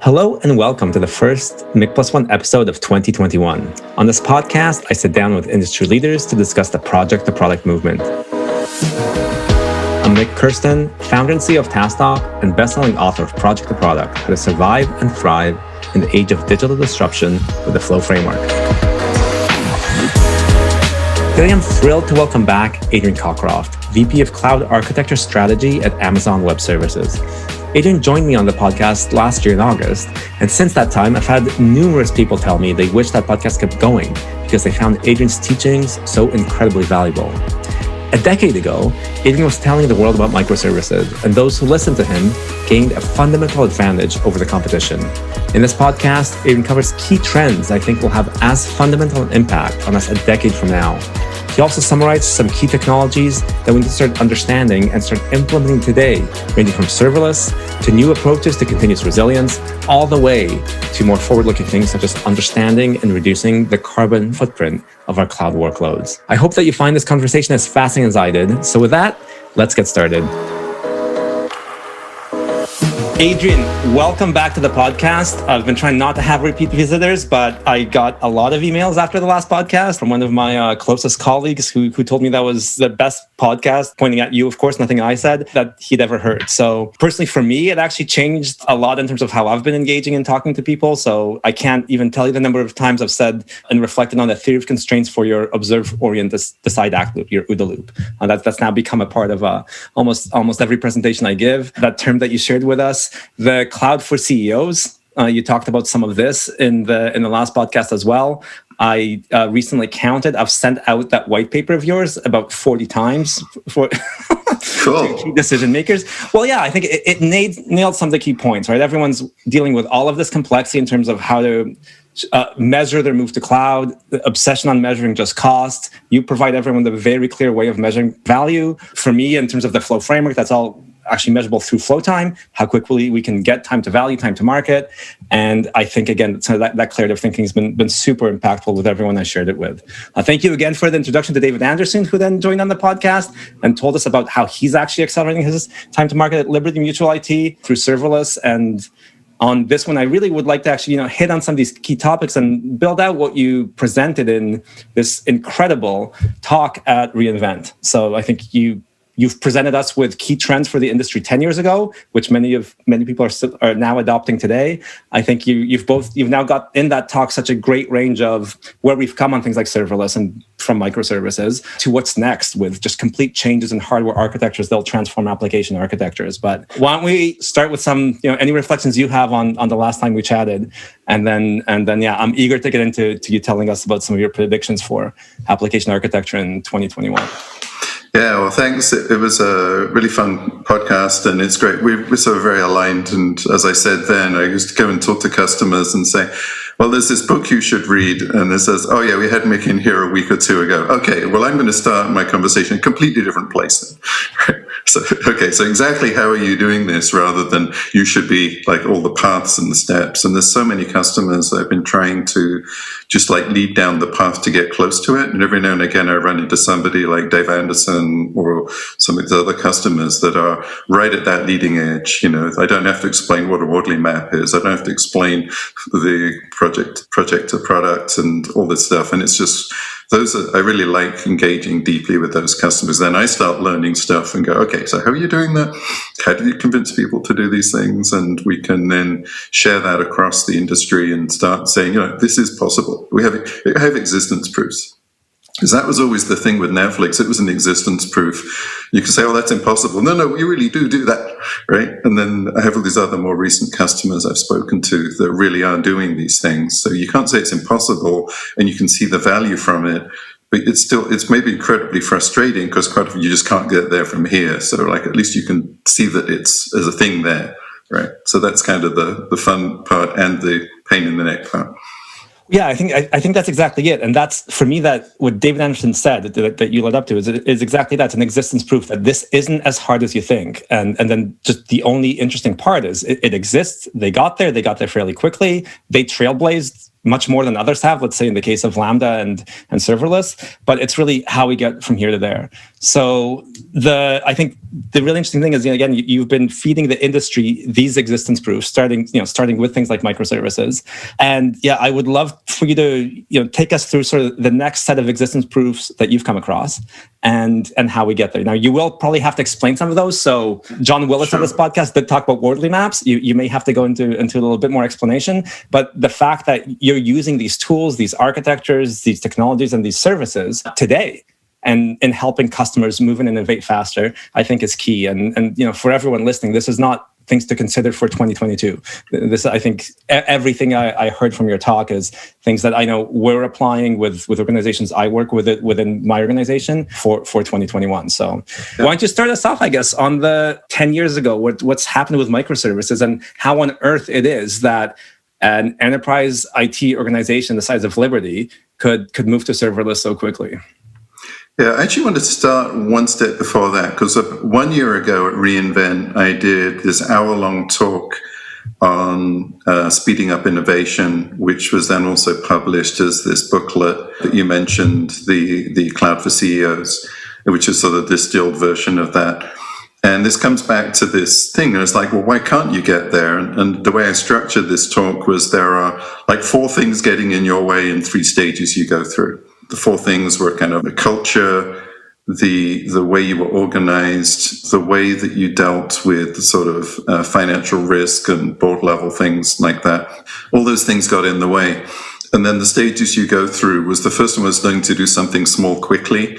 Hello and welcome to the first Mik Plus One episode of 2021. On this podcast, I sit down with industry leaders to discuss the project-to-product movement. I'm Nick Kirsten, founder and CEO of TaskTalk and best-selling author of Project to Product, How to Survive and Thrive in the Age of Digital Disruption with the Flow Framework. Today, I'm thrilled to welcome back Adrian Cockcroft, VP of Cloud Architecture Strategy at Amazon Web Services. Adrian joined me on the podcast last year in August, and since that time, I've had numerous people tell me they wish that podcast kept going because they found Adrian's teachings so incredibly valuable. A decade ago, Adrian was telling the world about microservices, and those who listened to him gained a fundamental advantage over the competition. In this podcast, Adrian covers key trends I think will have as fundamental an impact on us a decade from now. He also summarized some key technologies that we need to start understanding and start implementing today, ranging from serverless to new approaches to continuous resilience, all the way to more forward-looking things such as understanding and reducing the carbon footprint of our cloud workloads. I hope that you find this conversation as fascinating as I did. So with that, let's get started. Adrian, welcome back to the podcast. I've been trying not to have repeat visitors, but I got a lot of emails after the last podcast from one of my closest colleagues who told me that was the best podcast, pointing at you, of course, nothing I said, that he'd ever heard. So personally, for me, it actually changed a lot in terms of how I've been engaging and talking to people. So I can't even tell you the number of times I've said and reflected on the theory of constraints for your observe-oriented decide-act loop, your OODA loop. And that's now become a part of almost every presentation I give. That term that you shared with us, the cloud for CEOs. You talked about some of this in the last podcast as well. I recently counted. I've sent out that white paper of yours about 40 times for key decision makers. Well, yeah, I think it nailed some of the key points, right? Everyone's dealing with all of this complexity in terms of how to measure their move to cloud, the obsession on measuring just cost. You provide everyone the very clear way of measuring value. For me, in terms of the Flow framework, that's all actually measurable through flow time, how quickly we can get time to value, time to market. And I think, again, so that clarity of thinking has been super impactful with everyone I shared it with. Thank you again for the introduction to David Anderson, who then joined on the podcast and told us about how he's actually accelerating his time to market at Liberty Mutual IT through serverless. And on this one, I really would like to actually hit on some of these key topics and build out what you presented in this incredible talk at reInvent. So I think You've presented us with key trends for the industry 10 years ago, which many people are now adopting today. I think you've now got in that talk such a great range of where we've come on things like serverless and from microservices to what's next with just complete changes in hardware architectures that'll transform application architectures. But why don't we start with some any reflections you have on the last time we chatted, and then yeah, I'm eager to get into you telling us about some of your predictions for application architecture in 2021. Yeah, well, thanks. It was a really fun podcast, and it's great. We're sort of very aligned. And as I said then, I used to go and talk to customers and say, well, there's this book you should read. And it says, oh, yeah, we had Mik in here a week or two ago. Okay, well, I'm going to start my conversation in a completely different place. So exactly how are you doing this rather than you should be like all the paths and the steps. And there's so many customers that have been trying to just like lead down the path to get close to it. And every now and again, I run into somebody like Dave Anderson or some of the other customers that are right at that leading edge. I don't have to explain what a Wardley map is. I don't have to explain the project to product and all this stuff. And it's just I really like engaging deeply with those customers. Then I start learning stuff and go, okay, so how are you doing that? How do you convince people to do these things? And we can then share that across the industry and start saying, this is possible. We have existence proofs. Because that was always the thing with Netflix. It was an existence proof. You can say, oh, that's impossible. No, you really do that, right? And then I have all these other more recent customers I've spoken to that really are doing these things. So you can't say it's impossible, and you can see the value from it. But it's maybe incredibly frustrating because quite often you just can't get there from here. So at least you can see that there's a thing there, right? So that's kind of the fun part and the pain in the neck part. Yeah, I think that's exactly it. And that's, for me, that what David Anderson said that you led up to is exactly that. It's an existence proof that this isn't as hard as you think. And then just the only interesting part is it exists. They got there fairly quickly. They trailblazed much more than others have, let's say in the case of Lambda and serverless, but it's really how we get from here to there. So I think the really interesting thing is, again, you've been feeding the industry these existence proofs, starting with things like microservices. And yeah, I would love for you to take us through sort of the next set of existence proofs that you've come across and how we get there. Now, you will probably have to explain some of those. So John Willis on this podcast did talk about Wardley maps. You may have to go into a little bit more explanation. But the fact that you're using these tools, these architectures, these technologies, and these services today, and in helping customers move and innovate faster, I think is key. And for everyone listening, this is not things to consider for 2022. This, I think, everything I heard from your talk is things that I know we're applying with organizations I work with within my organization for 2021. So why don't you start us off, I guess, on the 10 years ago, what's happened with microservices and how on earth it is that an enterprise IT organization the size of Liberty could move to serverless so quickly. Yeah, I actually wanted to start one step before that, because 1 year ago at reInvent, I did this hour-long talk on speeding up innovation, which was then also published as this booklet that you mentioned, the Cloud for CEOs, which is sort of the distilled version of that. And this comes back to this thing. And it's like, well, why can't you get there? And the way I structured this talk was there are like 4 things getting in your way in 3 stages you go through. The 4 things were kind of the culture, the way you were organized, the way that you dealt with sort of financial risk and board level things like that. All those things got in the way. And then the stages you go through was the first one was learning to do something small quickly,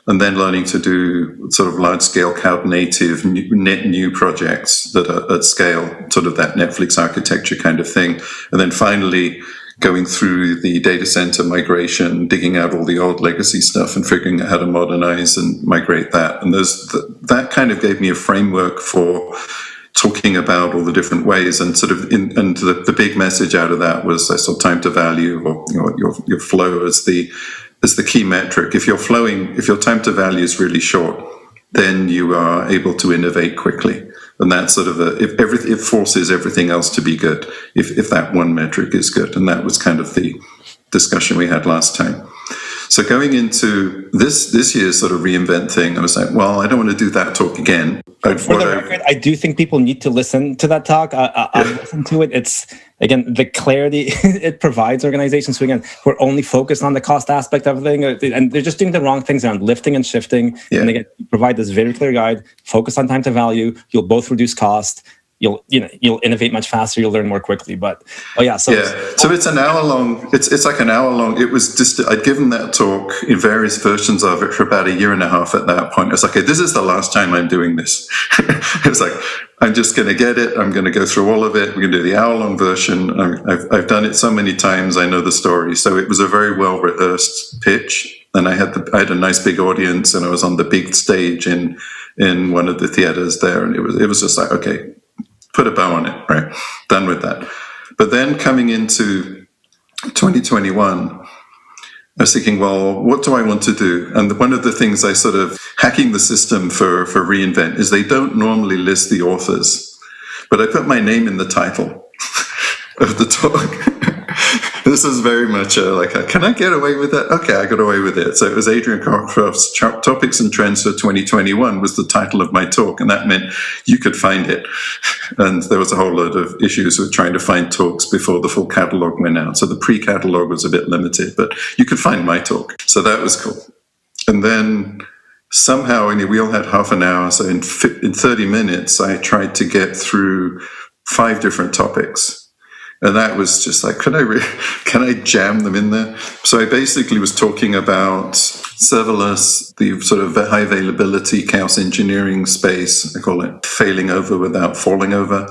and then learning to do sort of large scale cloud native net new projects that are at scale, sort of that Netflix architecture kind of thing. And then finally going through the data center migration, digging out all the old legacy stuff and figuring out how to modernize and migrate that. And that kind of gave me a framework for talking about all the different ways. And sort of and the big message out of that was I saw time to value, or your flow as the key metric. If your time to value is really short, then you are able to innovate quickly. And that's sort of it forces everything else to be good if that one metric is good. And that was kind of the discussion we had last time. So going into this year's sort of reInvent thing, I was like, well, I don't want to do that talk again. For the record, I do think people need to listen to that talk. I listened to it. It's, again, the clarity it provides organizations. So again, we're only focused on the cost aspect of everything, and they're just doing the wrong things around lifting and shifting. Yeah. And again, you provide this very clear guide, focus on time to value. You'll both reduce cost. You'll innovate much faster. You'll learn more quickly. But so it's an hour long. It's like an hour long. It was just I'd given that talk in various versions of it for about 1.5 years at that point. I was like, okay, this is the last time I'm doing this. It's like I'm just going to get it. I'm going to go through all of it. We're going to do the hour long version. I've done it so many times. I know the story. So it was a very well rehearsed pitch, and I had a nice big audience, and I was on the big stage in one of the theaters there, and it was just like, okay, put a bow on it, right? Done with that. But then coming into 2021, I was thinking, well, what do I want to do? And one of the things I sort of hacking the system for reInvent is they don't normally list the authors, but I put my name in the title of the talk. This is very much can I get away with that? Okay, I got away with it. So it was Adrian Cockcroft's Topics and Trends for 2021 was the title of my talk, and that meant you could find it. And there was a whole lot of issues with trying to find talks before the full catalog went out. So the pre-catalog was a bit limited, but you could find my talk. So that was cool. And then somehow we all had half an hour. So in 30 minutes, I tried to get through 5 different topics. And that was just like, can I jam them in there? So I basically was talking about serverless, the sort of high availability chaos engineering space. I call it failing over without falling over.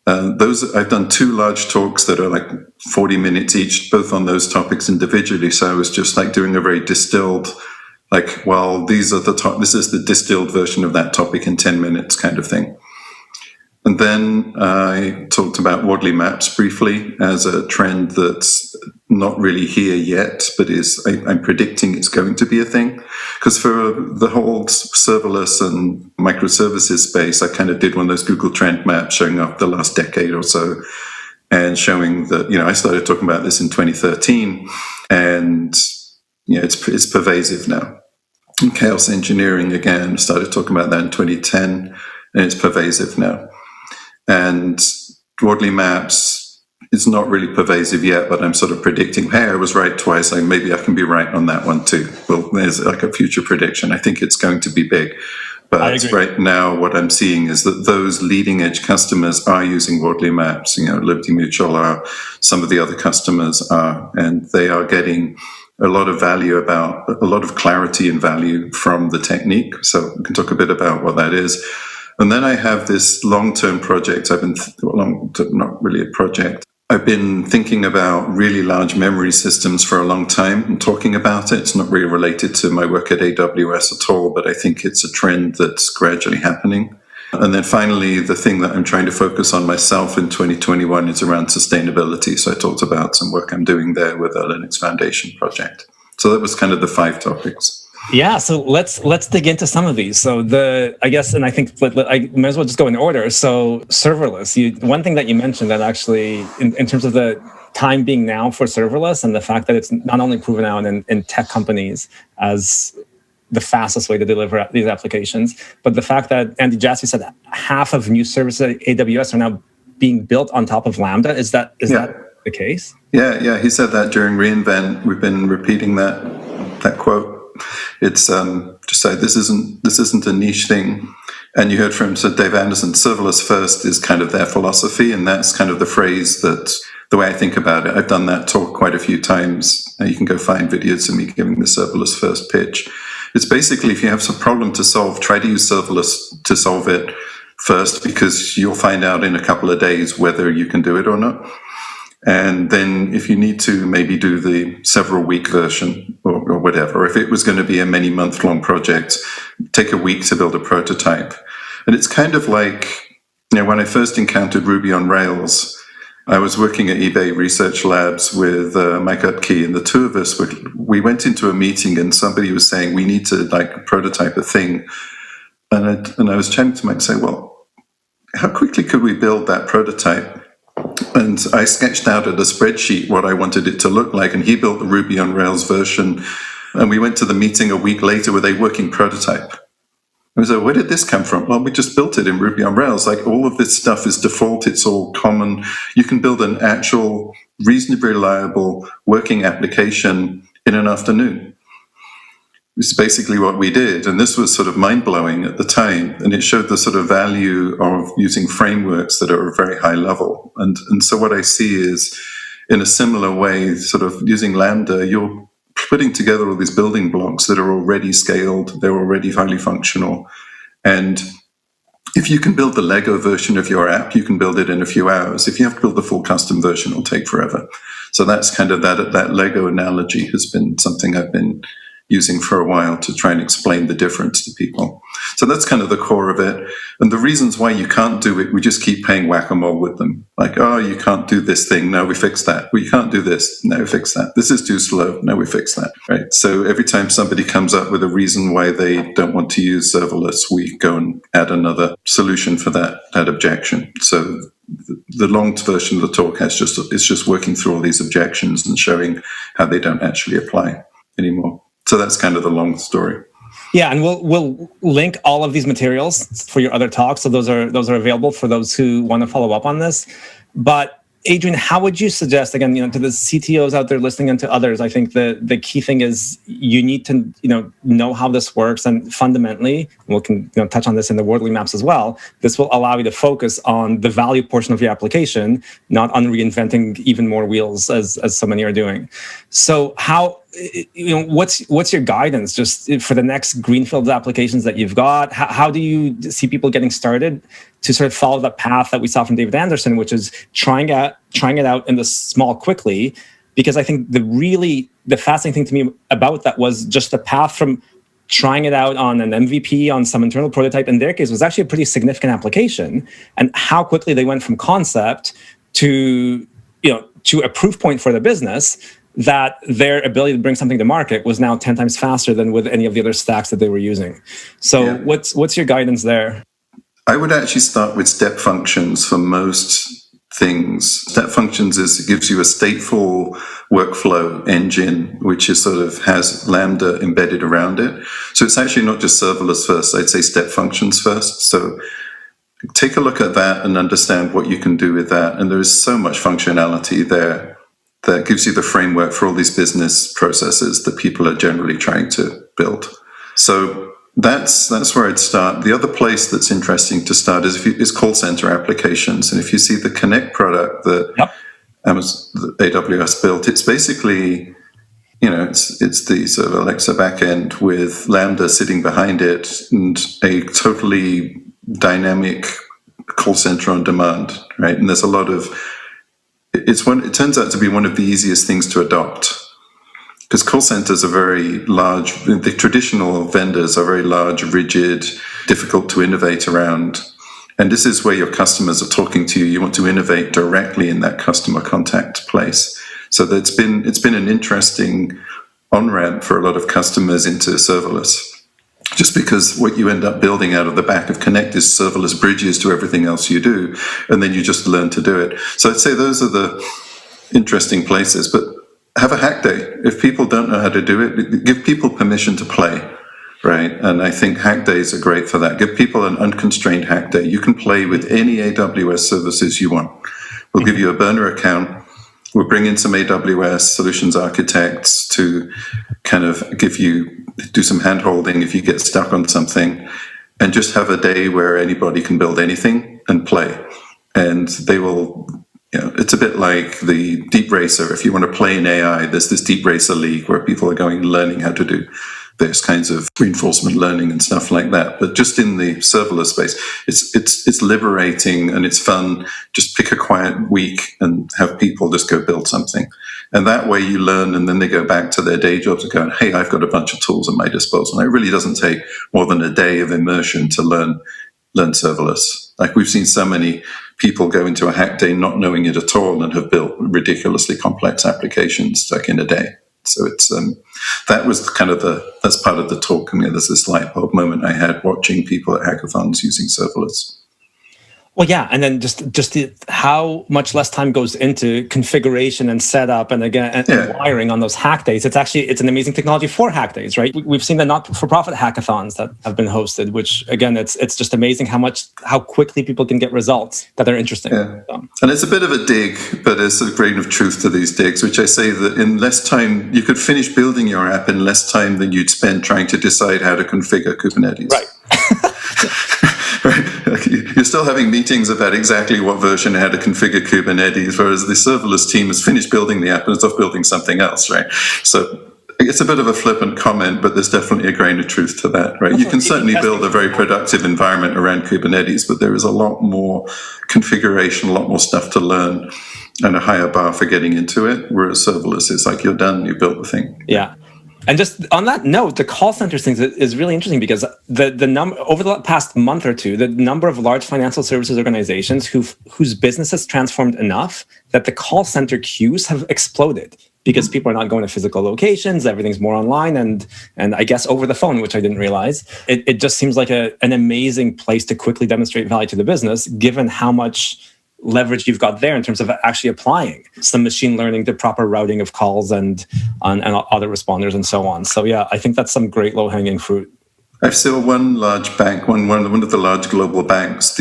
I've done 2 large talks that are like 40 minutes each, both on those topics individually. So I was just like doing a very distilled, like, well, this is the distilled version of that topic in 10 minutes kind of thing. And then I talked about Wardley maps briefly as a trend that's not really here yet, but I'm predicting it's going to be a thing. Because for the whole serverless and microservices space, I kind of did one of those Google Trend maps showing up the last decade or so, and showing that, I started talking about this in 2013, and it's pervasive now. And chaos engineering, again, started talking about that in 2010, and it's pervasive now. And Wardley Maps is not really pervasive yet, but I'm sort of predicting, hey, I was right twice, like maybe I can be right on that one too. Well, there's like a future prediction. I think it's going to be big. But right now, what I'm seeing is that those leading edge customers are using Wardley Maps. Liberty Mutual are, some of the other customers are, and they are getting a lot of clarity and value from the technique. So we can talk a bit about what that is. And then I have this long-term project. Not really a project. I've been thinking about really large memory systems for a long time and talking about it. It's not really related to my work at AWS at all, but I think it's a trend that's gradually happening. And then finally, the thing that I'm trying to focus on myself in 2021 is around sustainability. So I talked about some work I'm doing there with a Linux Foundation project. So that was kind of the 5 topics. Yeah, so let's dig into some of these. So I think I might as well just go in order. So serverless, one thing that you mentioned that actually, in terms of the time being now for serverless and the fact that it's not only proven out in tech companies as the fastest way to deliver these applications, but the fact that Andy Jassy said half of new services at AWS are now being built on top of Lambda. Is that the case? Yeah. He said that during reInvent. We've been repeating that quote. It's just say this isn't a niche thing. And you heard from Dave Anderson, serverless first is kind of their philosophy, and that's kind of the phrase that the way I think about it. I've done that talk quite a few times. You can go find videos of me giving the serverless first pitch. It's basically, if you have some problem to solve, try to use serverless to solve it first, because you'll find out in a couple of days whether you can do it or not. And then if you need to maybe do the several week version or whatever, if it was going to be a many month long project, take a week to build a prototype. And it's kind of like, when I first encountered Ruby on Rails, I was working at eBay Research Labs with Mike Upkey, and the two of us, we went into a meeting and somebody was saying, we need to prototype a thing. And I was chatting to Mike and say, well, how quickly could we build that prototype? And I sketched out at a spreadsheet what I wanted it to look like, and he built the Ruby on Rails version. And we went to the meeting a week later with a working prototype. I was like, where did this come from? Well, we just built it in Ruby on Rails. Like, all of this stuff is default. It's all common. You can build an actual, reasonably reliable working application in an afternoon. It's basically what we did. And this was sort of mind-blowing at the time. And it showed the sort of value of using frameworks that are a very high level. And so what I see is, in a similar way, sort of using Lambda, you're putting together all these building blocks that are already scaled, they're already highly functional. And if you can build the Lego version of your app, you can build it in a few hours. If you have to build the full custom version, it'll take forever. So that's kind of that Lego analogy has been something I've been using for a while to try and explain the difference to people. So that's kind of the core of it. And the reasons why you can't do it, we just keep playing whack-a-mole with them. Like, oh, you can't do this thing. No, we fix that. Well, you can't do this. No, we fix that. This is too slow. No, we fix that. Right. So every time somebody comes up with a reason why they don't want to use serverless, we go and add another solution for that objection. So the long version of the talk is just working through all these objections and showing how they don't actually apply anymore. So that's kind of the long story. Yeah, and we'll link all of these materials for your other talks. So those are available for those who want to follow up on this. But Adrian, how would you suggest, again, to the CTOs out there listening and to others, I think the key thing is you need to know how this works, and fundamentally, we can touch on this in the Wardley maps as well. This will allow you to focus on the value portion of your application, not on reinventing even more wheels as so many are doing. So how what's your guidance just for the next greenfield applications that you've got? How do you see people getting started to sort of follow the path that we saw from David Anderson, which is trying it out in the small quickly? Because I think the fascinating thing to me about that was just the path from trying it out on an MVP, on some internal prototype, in their case, was actually a pretty significant application, and how quickly they went from concept to a proof point for the business, that their ability to bring something to market was now 10 times faster than with any of the other stacks that they were using. So yeah. What's your guidance there? I would actually start with step functions for most things. Step functions gives you a stateful workflow engine, which is sort of has Lambda embedded around it. So it's actually not just serverless first, I'd say step functions first. So take a look at that and understand what you can do with that. And there is so much functionality there that gives you the framework for all these business processes that people are generally trying to build. So that's where I'd start. The other place that's interesting to start is call center applications. And if you see the Connect product that AWS built, it's basically, it's the sort of Alexa backend with Lambda sitting behind it and a totally dynamic call center on demand, right? And there's a lot of, it turns out to be one of the easiest things to adopt, because call centers are very large. The traditional vendors are very large, rigid, difficult to innovate around. And this is where your customers are talking to you. You want to innovate directly in that customer contact place. So it's been an interesting on-ramp for a lot of customers into serverless. Just because what you end up building out of the back of Connect is serverless bridges to everything else you do, and then you just learn to do it. So I'd say those are the interesting places. But have a hack day. If people don't know how to do it, give people permission to play, right? And I think hack days are great for that. Give people an unconstrained hack day. You can play with any AWS services you want. We'll give you a burner account. We'll bring in some AWS solutions architects to kind of do some hand-holding if you get stuck on something, and just have a day where anybody can build anything and play. And they will, it's a bit like the Deep Racer. If you want to play in AI, there's this Deep Racer League where people are going and learning how to do various kinds of reinforcement learning and stuff like that. But just in the serverless space, it's liberating and it's fun. Just pick a quiet week and have people just go build something. And that way you learn, and then they go back to their day jobs and go, hey, I've got a bunch of tools at my disposal. And it really doesn't take more than a day of immersion to learn serverless. Like, we've seen so many people go into a hack day not knowing it at all and have built ridiculously complex applications like in a day. So it's that was kind of that's part of the talk. I mean, there's this light bulb moment I had watching people at hackathons using serverless. Well, yeah, and then just how much less time goes into configuration and setup and wiring on those hack days. It's an amazing technology for hack days, right? We've seen the not-for-profit hackathons that have been hosted, which again, it's just amazing how quickly people can get results that are interesting. Yeah. And it's a bit of a dig, but there's a grain of truth to these digs, which I say that in less time, you could finish building your app in less time than you'd spend trying to decide how to configure Kubernetes. Right. Right. You're still having meetings about exactly what version and how to configure Kubernetes, whereas the serverless team has finished building the app and is off building something else, right? So it's a bit of a flippant comment, but there's definitely a grain of truth to that, right? You can certainly build a very productive environment around Kubernetes, but there is a lot more configuration, a lot more stuff to learn, and a higher bar for getting into it, whereas serverless is like, you're done, you built the thing. Yeah. And just on that note, the call center thing is really interesting, because the number over the past month or two, the number of large financial services organizations whose business has transformed enough that the call center queues have exploded, because people are not going to physical locations, everything's more online and I guess over the phone, which I didn't realize. It just seems like an amazing place to quickly demonstrate value to the business, given how much leverage you've got there in terms of actually applying some machine learning to proper routing of calls and other responders and so on. So yeah, I think that's some great low-hanging fruit. I saw one large bank, one of the large global banks,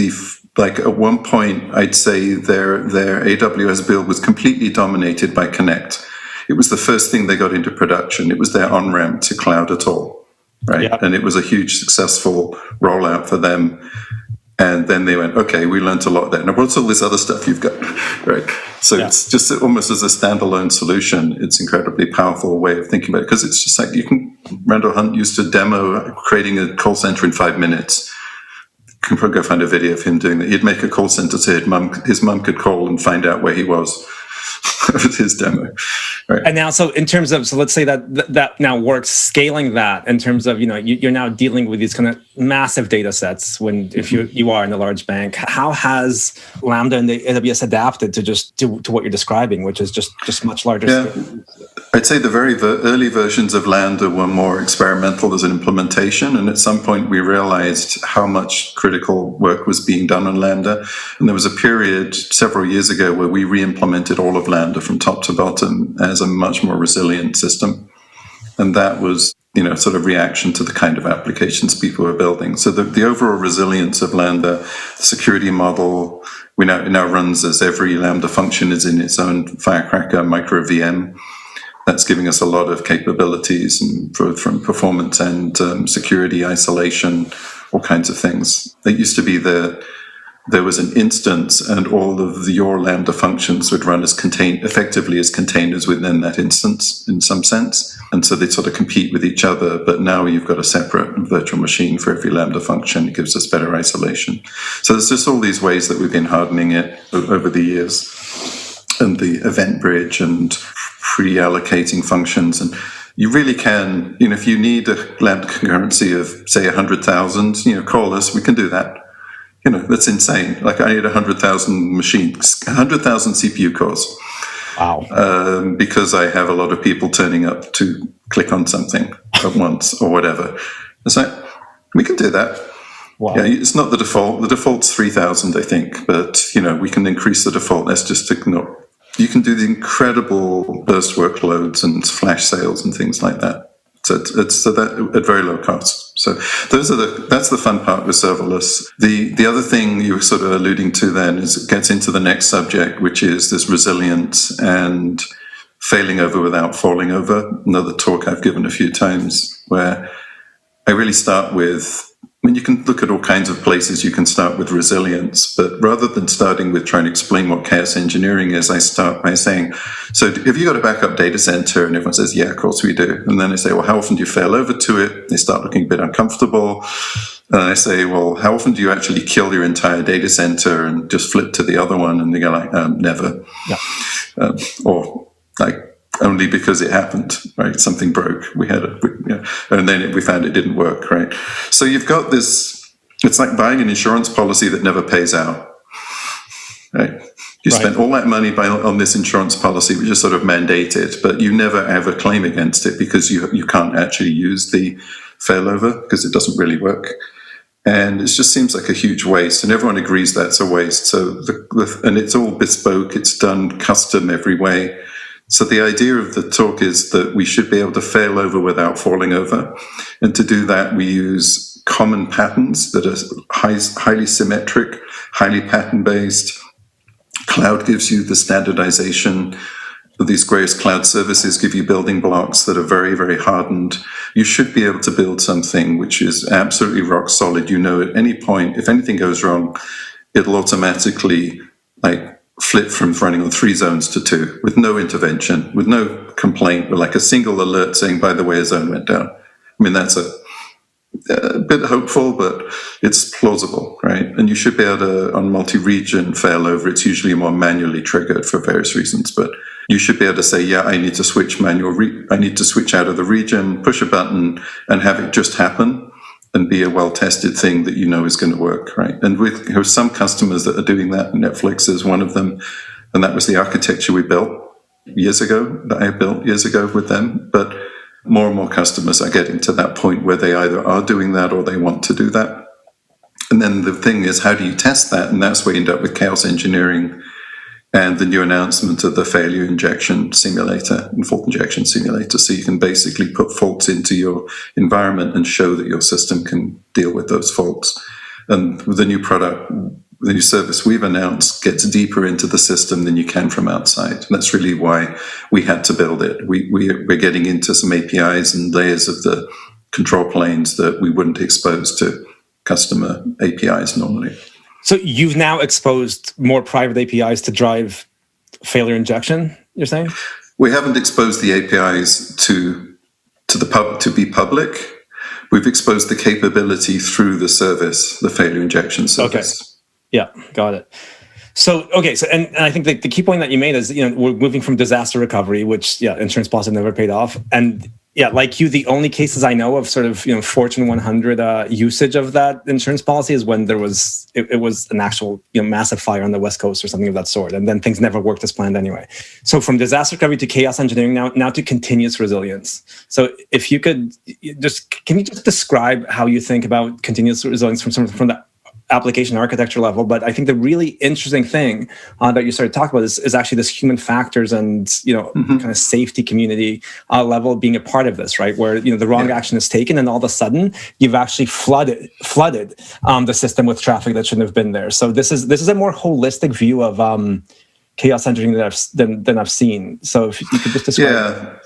like at one point, I'd say their AWS build was completely dominated by Connect. It was the first thing they got into production. It was their on-ramp to cloud at all, right? Yep. And it was a huge successful rollout for them. And then they went, okay, we learned a lot there. Now, what's all this other stuff you've got, right? So It's just almost as a standalone solution. It's an incredibly powerful way of thinking about it, because it's just like Randall Hunt used to demo creating a call center in 5 minutes. You can probably go find a video of him doing that. He'd make a call center so his mum could call and find out where he was. That was his demo. Right. And now, so in terms of, let's say that now works, scaling that in terms of, you're now dealing with these kind of massive data sets if you are in a large bank. How has Lambda and the AWS adapted to what you're describing, which is just much larger scale? I'd say the very early versions of Lambda were more experimental as an implementation, and at some point we realized how much critical work was being done on Lambda. And there was a period several years ago where we re-implemented all of Lambda from top to bottom as a much more resilient system. And that was, sort of reaction to the kind of applications people were building. So the overall resilience of Lambda, the security model, it now runs as every Lambda function is in its own Firecracker micro VM. That's giving us a lot of capabilities and from performance and security, isolation, all kinds of things. It used to be that there was an instance and all of your Lambda functions would run effectively as containers within that instance in some sense. And so they sort of compete with each other. But now you've got a separate virtual machine for every Lambda function. It gives us better isolation. So there's just all these ways that we've been hardening it over the years. And the event bridge and pre-allocating functions. And you really can, if you need a Lambda concurrency of, say, 100,000, call us, we can do that. That's insane. Like I need 100,000 machines, 100,000 CPU cores. Wow. Because I have a lot of people turning up to click on something at once or whatever. It's like, we can do that. Wow. Yeah, it's not the default. The default's 3,000, I think. But, we can increase the default. That's just ignore. You can do the incredible burst workloads and flash sales and things like that. So it's that at very low cost. So that's the fun part with serverless. The other thing you were sort of alluding to then is it gets into the next subject, which is this resilience and failing over without falling over. Another talk I've given a few times where I really start with, you can look at all kinds of places you can start with resilience, but rather than starting with trying to explain what chaos engineering is, I start by saying, so have you got a backup data center? And everyone says, yeah, of course we do. And then I say, well, how often do you fail over to it? They start looking a bit uncomfortable. And I say, well, how often do you actually kill your entire data center and just flip to the other one? And they go like, never. Yeah. Or like, only because it happened, right? Something broke. And then we found it didn't work, right? So you've got this, it's like buying an insurance policy that never pays out, right? You spent all that money on this insurance policy, which is sort of mandated, but you never have a claim against it because you can't actually use the failover because it doesn't really work. And it just seems like a huge waste, and everyone agrees that's a waste. So and it's all bespoke, it's done custom every way. So the idea of the talk is that we should be able to fail over without falling over. And to do that, we use common patterns that are highly symmetric, highly pattern-based. Cloud gives you the standardization. These various cloud services give you building blocks that are very, very hardened. You should be able to build something which is absolutely rock solid. At any point, if anything goes wrong, it'll automatically flip from running on 3 zones to 2 with no intervention, with no complaint, with like a single alert saying, by the way, a zone went down. That's a bit hopeful, but it's plausible, right? And you should be able to, on multi-region failover, it's usually more manually triggered for various reasons, but you should be able to say, yeah, I need to switch I need to switch out of the region, push a button and have it just happen. And be a well-tested thing that is going to work, right? And we have some customers that are doing that. Netflix is one of them, and that was the architecture we built years ago, that I built years ago with them. But more and more customers are getting to that point where they either are doing that or they want to do that. And then the thing is, how do you test that? And that's where you end up with chaos engineering and the new announcement of the failure injection simulator and fault injection simulator. So you can basically put faults into your environment and show that your system can deal with those faults. And the new product, the new service we've announced gets deeper into the system than you can from outside. And that's really why we had to build it. We're getting into some APIs and layers of the control planes that we wouldn't expose to customer APIs normally. So you've now exposed more private APIs to drive failure injection, you're saying? We haven't exposed the APIs to be public. We've exposed the capability through the service, the failure injection service. Okay. Yeah, got it. So and I think the key point that you made is, we're moving from disaster recovery, which, insurance policy never paid off. And, Yeah, like you, the only cases I know of sort of, Fortune 100 usage of that insurance policy is when there was, it was an actual, massive fire on the West Coast or something of that sort. And then things never worked as planned anyway. So from disaster recovery to chaos engineering now to continuous resilience. So if you could can you just describe how you think about continuous resilience from the application architecture level? But I think the really interesting thing that you started talking about is actually this human factors and kind of safety community level being a part of this, right? Where the wrong action is taken, and all of a sudden you've actually flooded the system with traffic that shouldn't have been there. So this is a more holistic view of chaos engineering than I've seen. So if you could just describe. Yeah.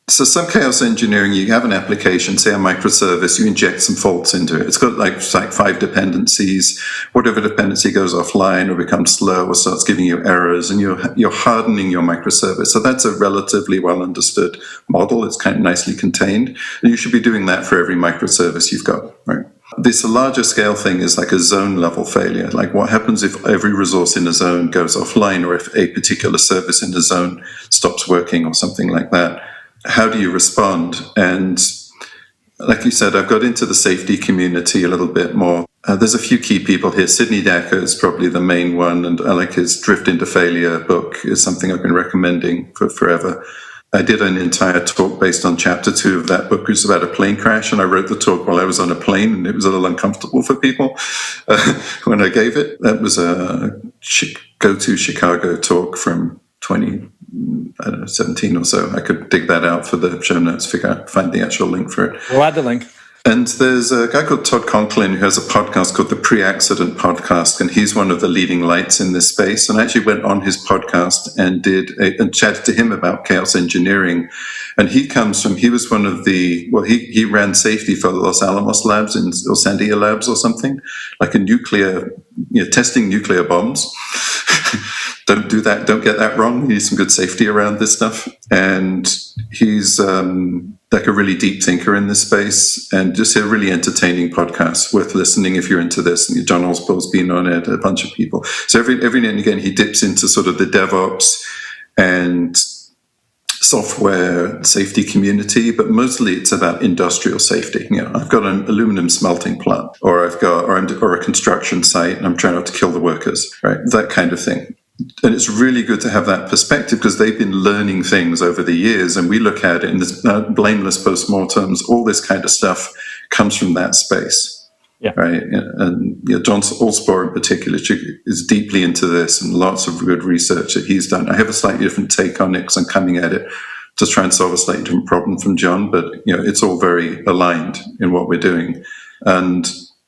So some chaos engineering, you have an application, say a microservice, you inject some faults into it. It's got like 5 dependencies. Whatever dependency goes offline or becomes slow or starts giving you errors, and you're hardening your microservice. So that's a relatively well understood model. It's kind of nicely contained. And you should be doing that for every microservice you've got, right? This larger scale thing is like a zone level failure. Like what happens if every resource in a zone goes offline, or if a particular service in the zone stops working or something like that? How do you respond? And like you said, I've got into the safety community a little bit more. There's a few key people here. Sidney Dacker is probably the main one, and I like his Drift into Failure book is something I've been recommending for forever. I did an entire talk based on chapter 2 of that book, which is about a plane crash, and I wrote the talk while I was on a plane, and it was a little uncomfortable for people when I gave it. That was a go-to Chicago talk from 2017 or so. I could dig that out for the show notes, find the actual link for it. We'll add the link. And there's a guy called Todd Conklin who has a podcast called the Pre-Accident Podcast, and he's one of the leading lights in this space. And I actually went on his podcast and chatted to him about chaos engineering. And he was one of he ran safety for the Los Alamos labs or Sandia labs or something, like testing nuclear bombs. Don't do that. Don't get that wrong. You need some good safety around this stuff. And he's like a really deep thinker in this space, and just a really entertaining podcast, worth listening if you're into this. And John Osborne's been on it, a bunch of people. So every now and again, he dips into sort of the DevOps and software safety community, but mostly it's about industrial safety. I've got an aluminum smelting plant, or or a construction site, and I'm trying not to kill the workers, right? That kind of thing. And it's really good to have that perspective, because they've been learning things over the years, and we look at it in this blameless postmortems. All this kind of stuff comes from that space, right? And John Allspore in particular is deeply into this, and lots of good research that he's done. I have a slightly different take on it because I'm coming at it to try and solve a slightly different problem from John, but it's all very aligned in what we're doing. And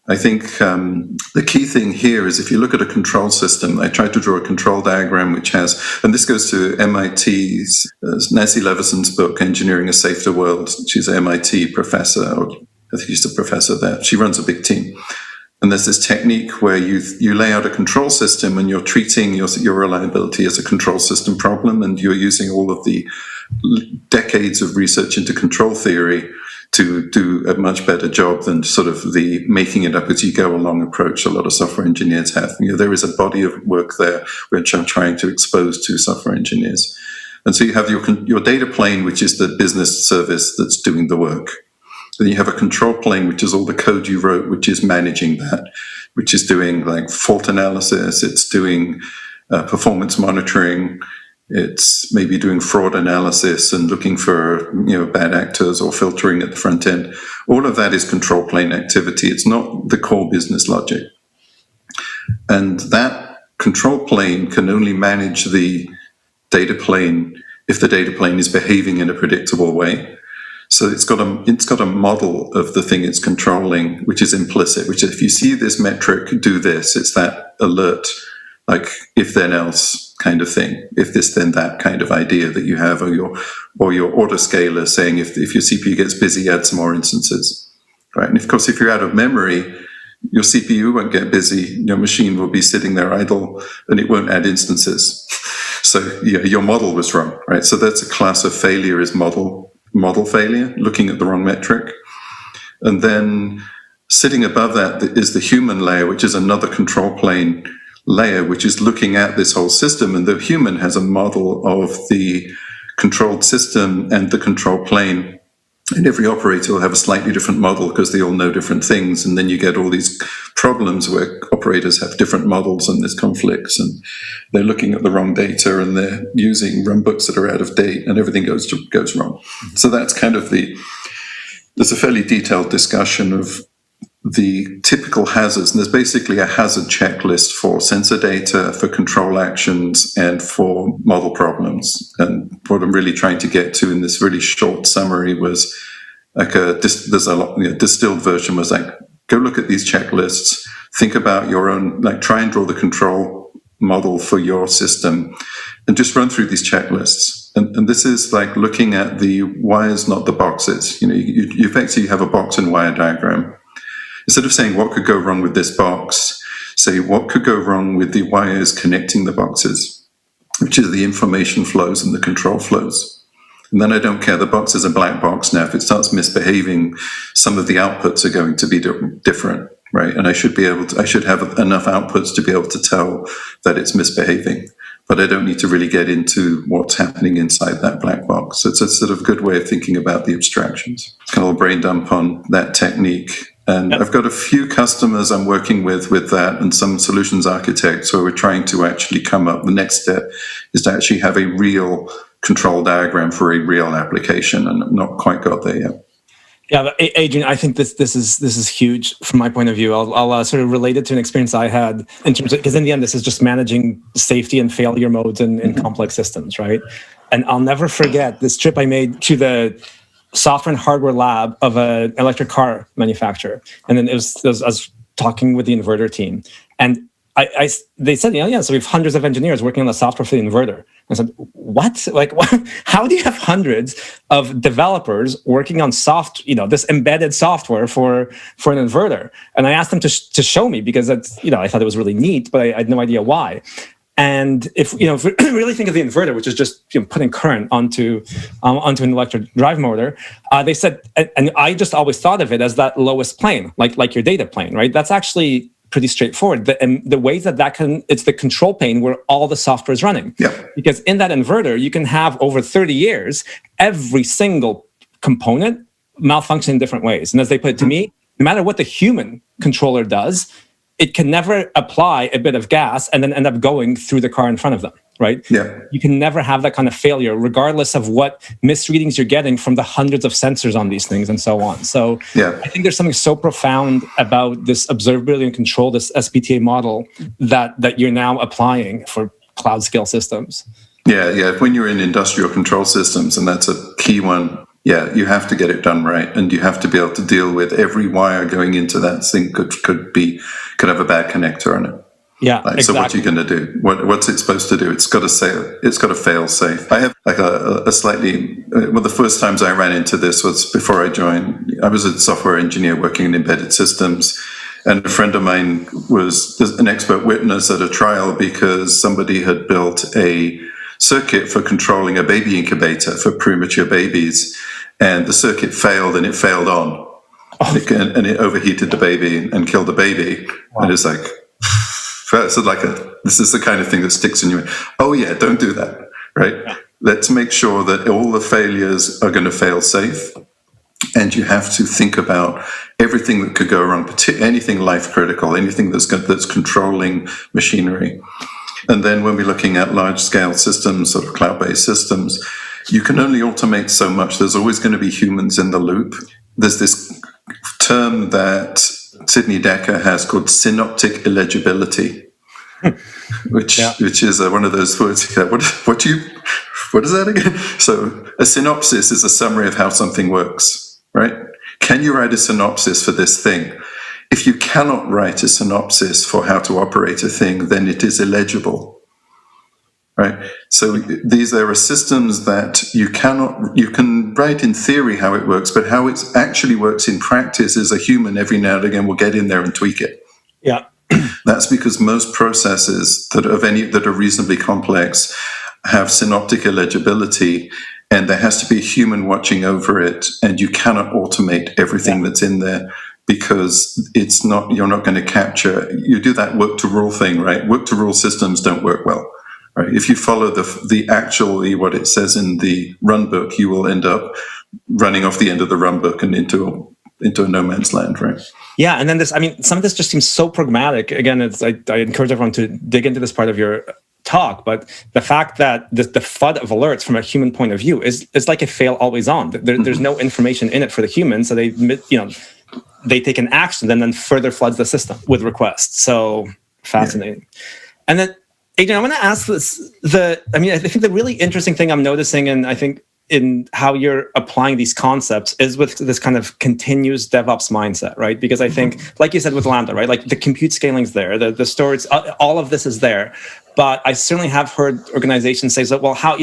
I think the key thing here is, if you look at a control system, I tried to draw a control diagram which has, and this goes to MIT's Nancy Levison's book, Engineering a Safer World. She's an MIT professor, or I think she's a professor there. She runs a big team. And there's this technique where you lay out a control system, and you're treating your reliability as a control system problem, and you're using all of the decades of research into control theory to do a much better job than sort of the making it up as you go along approach a lot of software engineers have. There is a body of work there which I'm trying to expose to software engineers. And so you have your data plane, which is the business service that's doing the work. Then you have a control plane, which is all the code you wrote, which is managing that, which is doing like fault analysis, it's doing performance monitoring, it's maybe doing fraud analysis and looking for bad actors, or filtering at the front end. All of that is control plane activity. It's not the core business logic. And that control plane can only manage the data plane if the data plane is behaving in a predictable way. So it's got a model of the thing it's controlling, which is implicit, which is, if you see this metric, do this. It's that alert, like if then else kind of thing, if this then that kind of idea that you have, or your autoscaler saying if your CPU gets busy, add some more instances, right? And of course, if you're out of memory, your CPU won't get busy. Your machine will be sitting there idle, and it won't add instances. So your model was wrong, right? So that's a class of failure, is model failure, looking at the wrong metric. And then sitting above that is the human layer, which is another control plane layer, which is looking at this whole system. And the human has a model of the controlled system and the control plane And every operator will have a slightly different model because they all know different things. And then you get all these problems where operators have different models and there's conflicts and they're looking at the wrong data and they're using runbooks that are out of date and everything goes wrong. So that's kind of there's a fairly detailed discussion of the typical hazards. And there's basically a hazard checklist for sensor data, for control actions, and for model problems. And what I'm really trying to get to in this really short summary was like there's a lot, distilled version was like, go look at these checklists, think about your own, like try and draw the control model for your system and just run through these checklists. And this is like looking at the wires, not the boxes. You effectively have a box and wire diagram. Instead of saying what could go wrong with this box, say what could go wrong with the wires connecting the boxes, which is the information flows and the control flows. And then I don't care, the box is a black box now. If it starts misbehaving, some of the outputs are going to be different, right? And I should have enough outputs to be able to tell that it's misbehaving. But I don't need to really get into what's happening inside that black box. So it's a sort of good way of thinking about the abstractions. Kind of a brain dump on that technique. And I've got a few customers I'm working with that and some solutions architects where we're trying to actually come up. The next step is to actually have a real control diagram for a real application, and I've not quite got there yet. Yeah, but Adrian, I think this is huge from my point of view. I'll sort of relate it to an experience I had in terms of, because in the end, this is just managing safety and failure modes in complex systems, right? And I'll never forget this trip I made to the software and hardware lab of an electric car manufacturer. And then I was talking with the inverter team. And they said, so we have hundreds of engineers working on the software for the inverter. I said, what? Like, how do you have hundreds of developers working on this embedded software for an inverter? And I asked them to show me because that's, I thought it was really neat, but I had no idea why. And if we really think of the inverter, which is just putting current onto an electric drive motor, they said, and I just always thought of it as that lowest plane, like your data plane, right? That's actually pretty straightforward. The ways it's the control plane where all the software is running. Yeah. Because in that inverter, you can have over 30 years, every single component malfunction in different ways. And as they put it to me, no matter what the human controller does, it can never apply a bit of gas and then end up going through the car in front of them, right? Yeah. You can never have that kind of failure, regardless of what misreadings you're getting from the hundreds of sensors on these things and so on. So I think there's something so profound about this observability and control, this SPTA model that you're now applying for cloud scale systems. Yeah. When you're in industrial control systems, and that's a key one, you have to get it done right, and you have to be able to deal with every wire going into that thing could have a bad connector on it. Yeah, exactly. exactly. So what are you going to do? What's it supposed to do? It's got to fail safe. I have like a slightly. The first times I ran into this was before I joined. I was a software engineer working in embedded systems, and a friend of mine was an expert witness at a trial because somebody had built a circuit for controlling a baby incubator for premature babies, and the circuit failed, and it failed on, and it overheated the baby and killed the baby. Wow. And it's like, so this is the kind of thing that sticks in your mind. Oh yeah, don't do that, right? Yeah. Let's make sure that all the failures are going to fail safe, and you have to think about everything that could go wrong, anything life critical, anything that's controlling machinery. And then when we're looking at large-scale systems, sort of cloud-based systems, you can only automate so much. There's always going to be humans in the loop. There's this term that Sidney Dekker has called synoptic illegibility, which is one of those words. What is that again? So a synopsis is a summary of how something works, right? Can you write a synopsis for this thing? If you cannot write a synopsis for how to operate a thing, then it is illegible, right? So there are systems that you can write in theory how it works, but how it actually works in practice is a human every now and again will get in there and tweak it. Yeah. That's because most processes that are reasonably complex have synoptic illegibility, and there has to be a human watching over it, and you cannot automate everything that's in there. Because you're not going to capture. You do that work to rule thing, right? Work to rule systems don't work well, right? If you follow the actually what it says in the run book, you will end up running off the end of the run book and into a no man's land, right? Yeah, and then some of this just seems so pragmatic. Again, I encourage everyone to dig into this part of your talk, but the fact that the flood of alerts from a human point of view is like a fail always on. There's no information in it for the human, so they take an action and then further floods the system with requests. So fascinating. Yeah. And then, Adrian, I want to ask this. I think the really interesting thing I'm noticing, and I think in how you're applying these concepts, is with this kind of continuous DevOps mindset, right? Because I think, like you said with Lambda, right? Like the compute scaling's there, the storage, all of this is there. But I certainly have heard organizations say, well, how,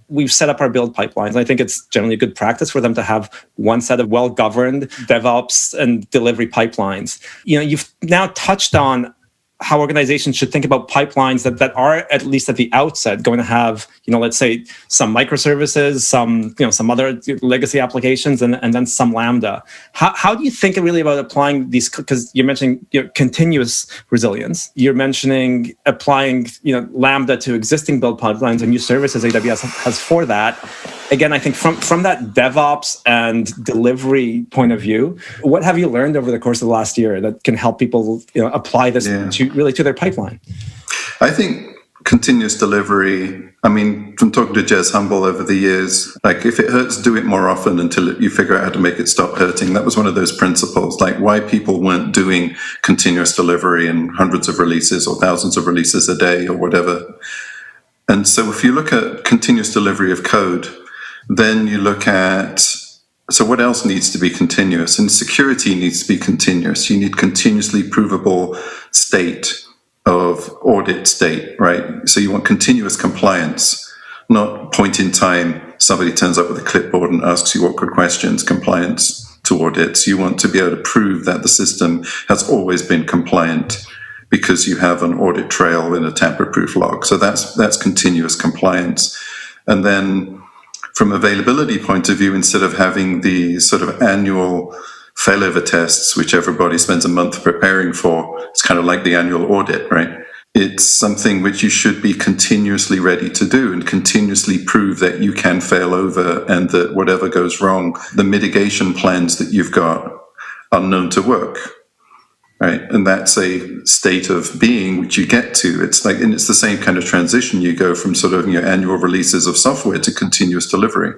we've set up our build pipelines. And I think it's generally good practice for them to have one set of well-governed DevOps and delivery pipelines. You've now touched on how organizations should think about pipelines that are, at least at the outset, going to have, let's say some microservices, some other legacy applications, and then some Lambda. How do you think really about applying these? Because you're mentioning continuous resilience. You're mentioning applying Lambda to existing build pipelines and new services AWS has for that. Again, I think from that DevOps and delivery point of view, what have you learned over the course of the last year that can help people apply this to their pipeline? I think continuous delivery, from talking to Jez Humble over the years, like if it hurts, do it more often until you figure out how to make it stop hurting. That was one of those principles, like why people weren't doing continuous delivery in hundreds of releases or thousands of releases a day or whatever. And so if you look at continuous delivery of code, then you look at, so what else needs to be continuous? And security needs to be continuous. You need continuously provable state of audit state, right? So you want continuous compliance, not point in time. Somebody turns up with a clipboard and asks you awkward questions, compliance to audits. You want to be able to prove that the system has always been compliant because you have an audit trail in a tamper-proof log. So that's continuous compliance. And then from availability point of view, instead of having the sort of annual failover tests, which everybody spends a month preparing for, it's kind of like the annual audit, right? It's something which you should be continuously ready to do and continuously prove that you can fail over and that whatever goes wrong, the mitigation plans that you've got are known to work, right? And that's a state of being which you get to. It's like, and it's the same kind of transition. You go from sort of annual releases of software to continuous delivery.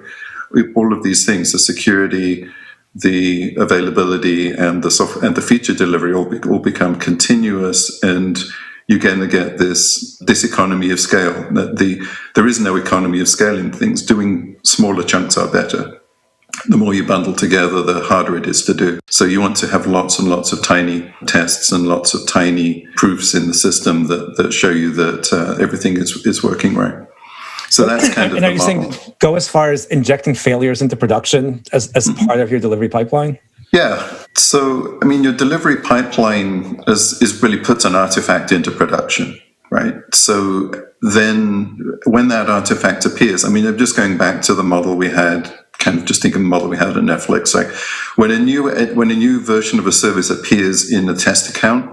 All of these things, the security, the availability, and the software and the feature delivery all become continuous, and you're going to get this economy of scale. There is no economy of scale in things. Doing smaller chunks are better. The more you bundle together, the harder it is to do. So you want to have lots and lots of tiny tests and lots of tiny proofs in the system that show you that everything is working right. So that's kind of the model. And are you saying go as far as injecting failures into production as part of your delivery pipeline? Yeah. So, your delivery pipeline is really puts an artifact into production, right? So then when that artifact appears, I'm just going back to the model we had, kind of just think of the model we had at Netflix. Like when a new version of a service appears in a test account,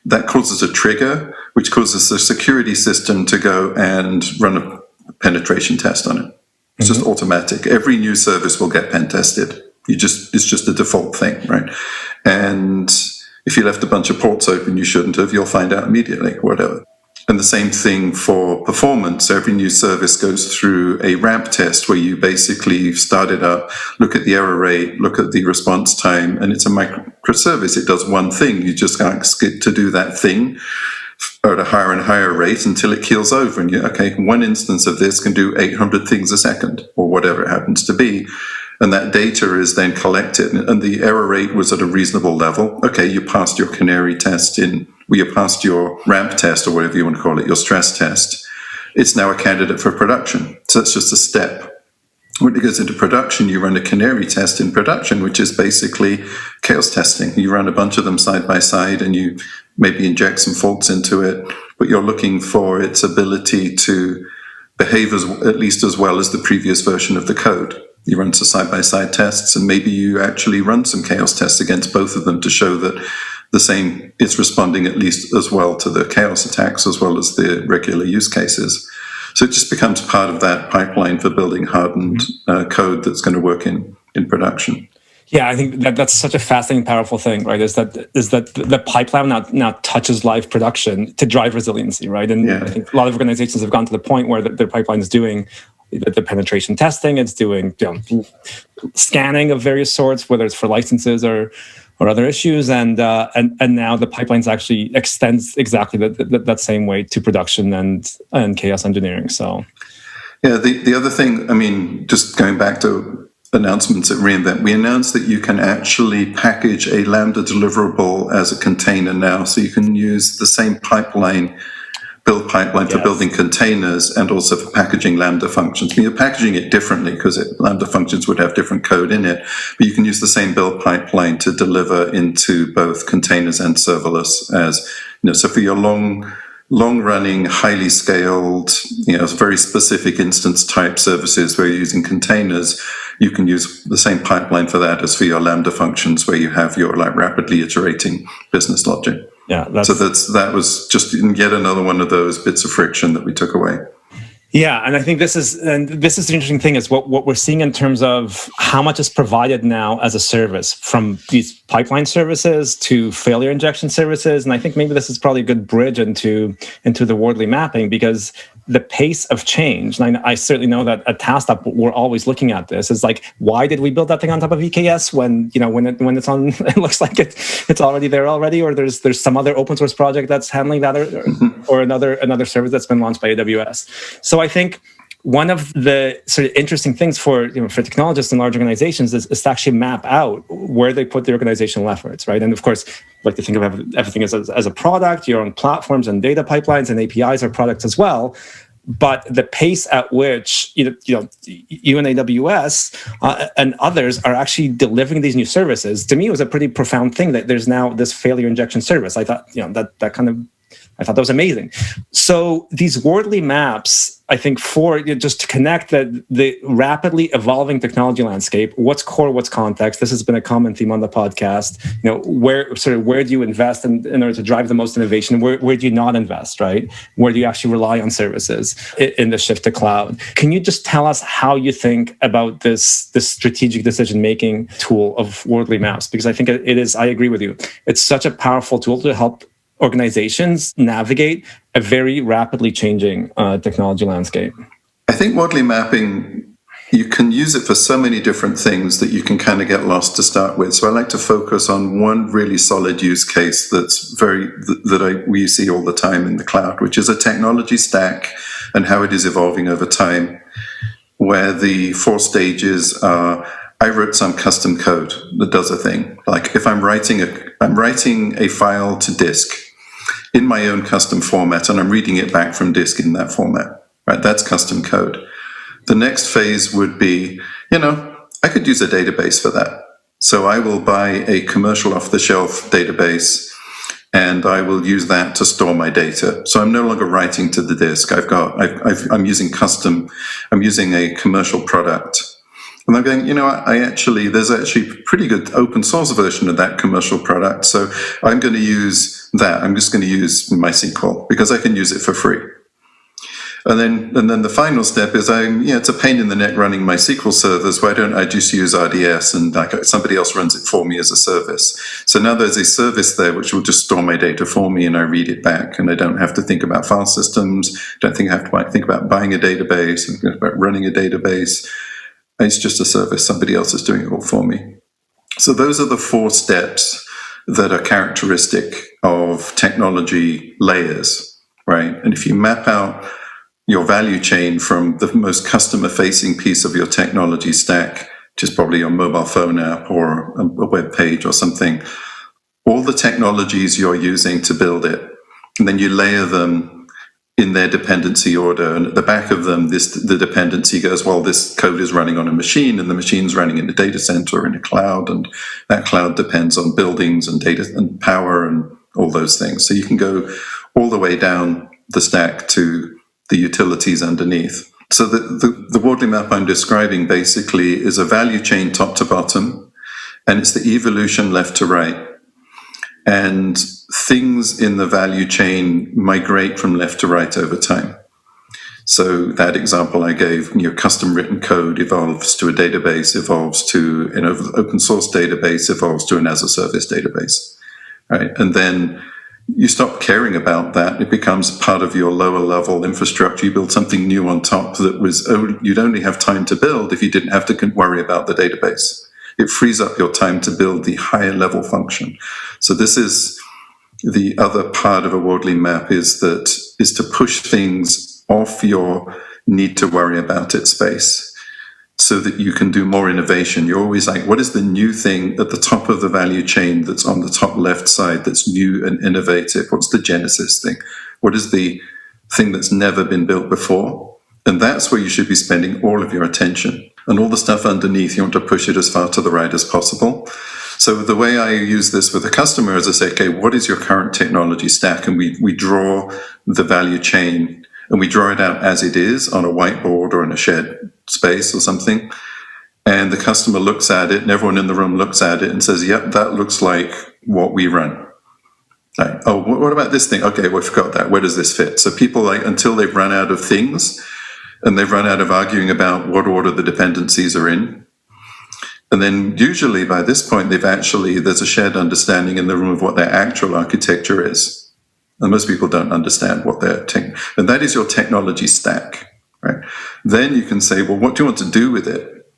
that causes a trigger, which causes the security system to go and run a penetration test on it. It's just automatic. Every new service will get pen tested. It's just a default thing, right? And if you left a bunch of ports open you shouldn't have, you'll find out immediately, whatever. And the same thing for performance. Every new service goes through a ramp test where you basically start it up, look at the error rate, look at the response time, and it's a microservice. It does one thing. You just can't skip to do that thing at a higher and higher rate until it keels over. And one instance of this can do 800 things a second or whatever it happens to be. And that data is then collected, and the error rate was at a reasonable level. Okay, you passed your canary test you passed your ramp test, or whatever you want to call it, your stress test. It's now a candidate for production. So that's just a step. When it goes into production, you run a canary test in production, which is basically chaos testing. You run a bunch of them side by side, and you maybe inject some faults into it, but you're looking for its ability to behave at least as well as the previous version of the code. You run some side-by-side tests, and maybe you actually run some chaos tests against both of them to show that it's responding at least as well to the chaos attacks as well as the regular use cases. So it just becomes part of that pipeline for building hardened code that's going to work in production. Yeah, I think that's such a fascinating, powerful thing, right? Is that the pipeline now touches live production to drive resiliency, right? And I think a lot of organizations have gone to the point where their pipeline is doing the penetration testing, it's doing scanning of various sorts, whether it's for licenses or other issues, and now the pipelines actually extends exactly that same way to production and chaos engineering. So, yeah, the other thing, I mean, just going back to announcements at reInvent, we announced that you can actually package a Lambda deliverable as a container now, so you can use the same build pipeline for building containers and also for packaging Lambda functions. You're packaging it differently because Lambda functions would have different code in it, but you can use the same build pipeline to deliver into both containers and serverless as, so for your long-running, highly scaled, very specific instance type services where you're using containers, you can use the same pipeline for that as for your Lambda functions where you have your rapidly iterating business logic. Yeah, that was just yet another one of those bits of friction that we took away. Yeah, and I think this is the interesting thing is what we're seeing in terms of how much is provided now as a service, from these pipeline services to failure injection services. And I think maybe this is probably a good bridge into the Wardley mapping, because the pace of change, and I certainly know that at TaskUp we're always looking at this, is like, why did we build that thing on top of EKS when it's on, it looks like it's already there already, or there's some other open source project that's handling that, or another service that's been launched by AWS. So I think one of the sort of interesting things for technologists in large organizations is to actually map out where they put their organizational efforts, right? And of course, like to think of everything as a product, your own platforms and data pipelines and APIs are products as well. But the pace at which you and AWS and others are actually delivering these new services, to me, was a pretty profound thing, that there's now this failure injection service. I thought I thought that was amazing. So these Wardley maps, I think, just to connect the rapidly evolving technology landscape, what's core, what's context. This has been a common theme on the podcast. Where do you invest in order to drive the most innovation? Where do you not invest, right? Where do you actually rely on services in the shift to cloud? Can you just tell us how you think about this strategic decision-making tool of Wardley maps? Because I think it is, I agree with you, it's such a powerful tool to help organizations navigate a very rapidly changing technology landscape. I think Wardley mapping, you can use it for so many different things that you can kind of get lost to start with. So I like to focus on one really solid use case we see all the time in the cloud, which is a technology stack and how it is evolving over time, where the 4 stages are: I wrote some custom code that does a thing. Like if I'm writing a file to disk in my own custom format, and I'm reading it back from disk in that format, right? That's custom code. The next phase would be, I could use a database for that. So I will buy a commercial off-the-shelf database, and I will use that to store my data. So I'm no longer writing to the disk. I'm using a commercial product. And I'm going, there's actually a pretty good open source version of that commercial product. So I'm going to use that. I'm just going to use MySQL because I can use it for free. And then the final step is it's a pain in the neck running MySQL servers. Why don't I just use RDS and somebody else runs it for me as a service? So now there's a service there which will just store my data for me, and I read it back, and I don't have to think about file systems. Don't have to think about buying a database, think about running a database. It's just a service. Somebody else is doing it all for me. So those are the 4 steps that are characteristic of technology layers, right? And if you map out your value chain from the most customer-facing piece of your technology stack, which is probably your mobile phone app or a web page or something, all the technologies you're using to build it, and then you layer them in their dependency order, and at the back of them, the dependency goes, well, this code is running on a machine, and the machine's running in a data center or in a cloud, and that cloud depends on buildings and data and power and all those things. So you can go all the way down the stack to the utilities underneath. So the Wardley map I'm describing basically is a value chain top to bottom, and it's the evolution left to right. And things in the value chain migrate from left to right over time. So that example I gave, custom written code evolves to a database, evolves to an open source database, evolves to an as a service database, right? And then you stop caring about that. It becomes part of your lower level infrastructure. You build something new on top that you'd only have time to build if you didn't have to worry about the database. It frees up your time to build the higher level function. So this is the other part of a Wardley map is to push things off your need to worry about it space so that you can do more innovation. You're always like, what is the new thing at the top of the value chain that's on the top left side that's new and innovative? What's the Genesis thing? What is the thing that's never been built before? And that's where you should be spending all of your attention. And all the stuff underneath, you want to push it as far to the right as possible. So the way I use this with a customer is I say, okay, what is your current technology stack? And we draw the value chain and we draw it out as it is on a whiteboard or in a shared space or something. And the customer looks at it and everyone in the room looks at it and says, yep, that looks like what we run. Like, oh, what about this thing? Okay, we forgot that. Where does this fit? So people, until they've run out of things and they've run out of arguing about what order the dependencies are in. And then usually by this point, there's a shared understanding in the room of what their actual architecture is. And most people don't understand what and that is your technology stack, right? Then you can say, well, what do you want to do with it?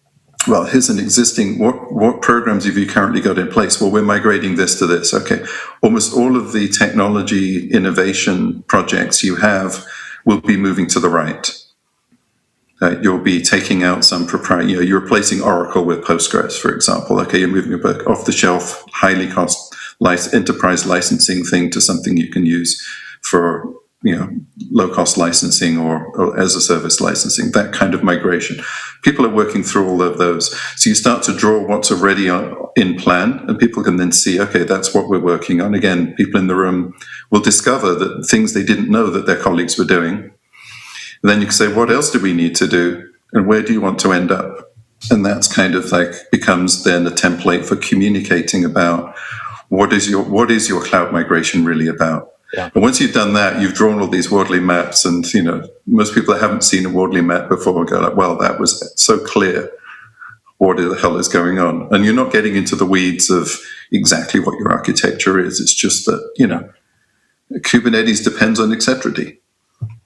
Well, here's an existing, what programs have you currently got in place? Well, we're migrating this to this. Okay. Almost all of the technology innovation projects you have will be moving to the right. You'll be taking out some proprietary, you're replacing Oracle with Postgres, for example. Okay, you're moving a off-the-shelf, highly cost enterprise licensing thing to something you can use for low-cost licensing or as-a-service licensing, that kind of migration. People are working through all of those. So you start to draw what's already in plan, and people can then see, okay, that's what we're working on. Again, people in the room will discover that things they didn't know that their colleagues were doing. And then you can say, what else do we need to do? And where do you want to end up? And that's kind of becomes then a template for communicating about what is your cloud migration really about? Yeah. And once you've done that, you've drawn all these Wardley maps, and most people that haven't seen a Wardley map before go like, well, that was so clear. What the hell is going on? And you're not getting into the weeds of exactly what your architecture is. It's just that, Kubernetes depends on Excetrity.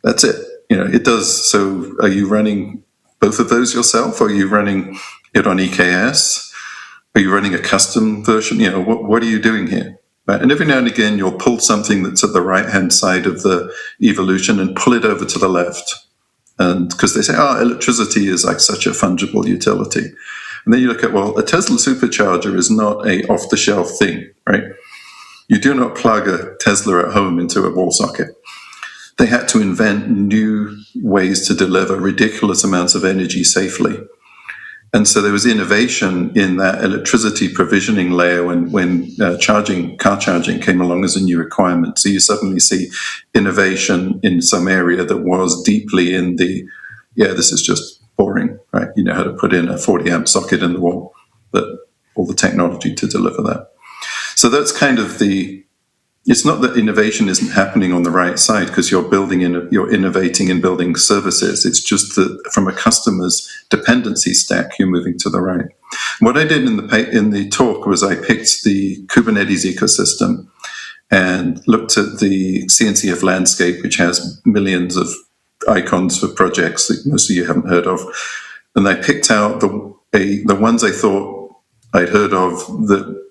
That's it. It does. So are you running both of those yourself? Or are you running it on EKS? Are you running a custom version? What are you doing here? Right? And every now and again, you'll pull something that's at the right-hand side of the evolution and pull it over to the left. And because they say, electricity is like such a fungible utility. And then you look at, well, a Tesla supercharger is not a off-the-shelf thing, right? You do not plug a Tesla at home into a wall socket. They had to invent new ways to deliver ridiculous amounts of energy safely. And so there was innovation in that electricity provisioning layer when car charging came along as a new requirement. So you suddenly see innovation in some area that was deeply in this is just boring, right? You know how to put in a 40 amp socket in the wall, but all the technology to deliver that. So that's kind of it's not that innovation isn't happening on the right side because you're innovating and building services. It's just that from a customer's dependency stack, you're moving to the right. What I did in the talk was I picked the Kubernetes ecosystem and looked at the CNCF landscape, which has millions of icons for projects that most of you haven't heard of. And I picked out the ones I thought I'd heard of that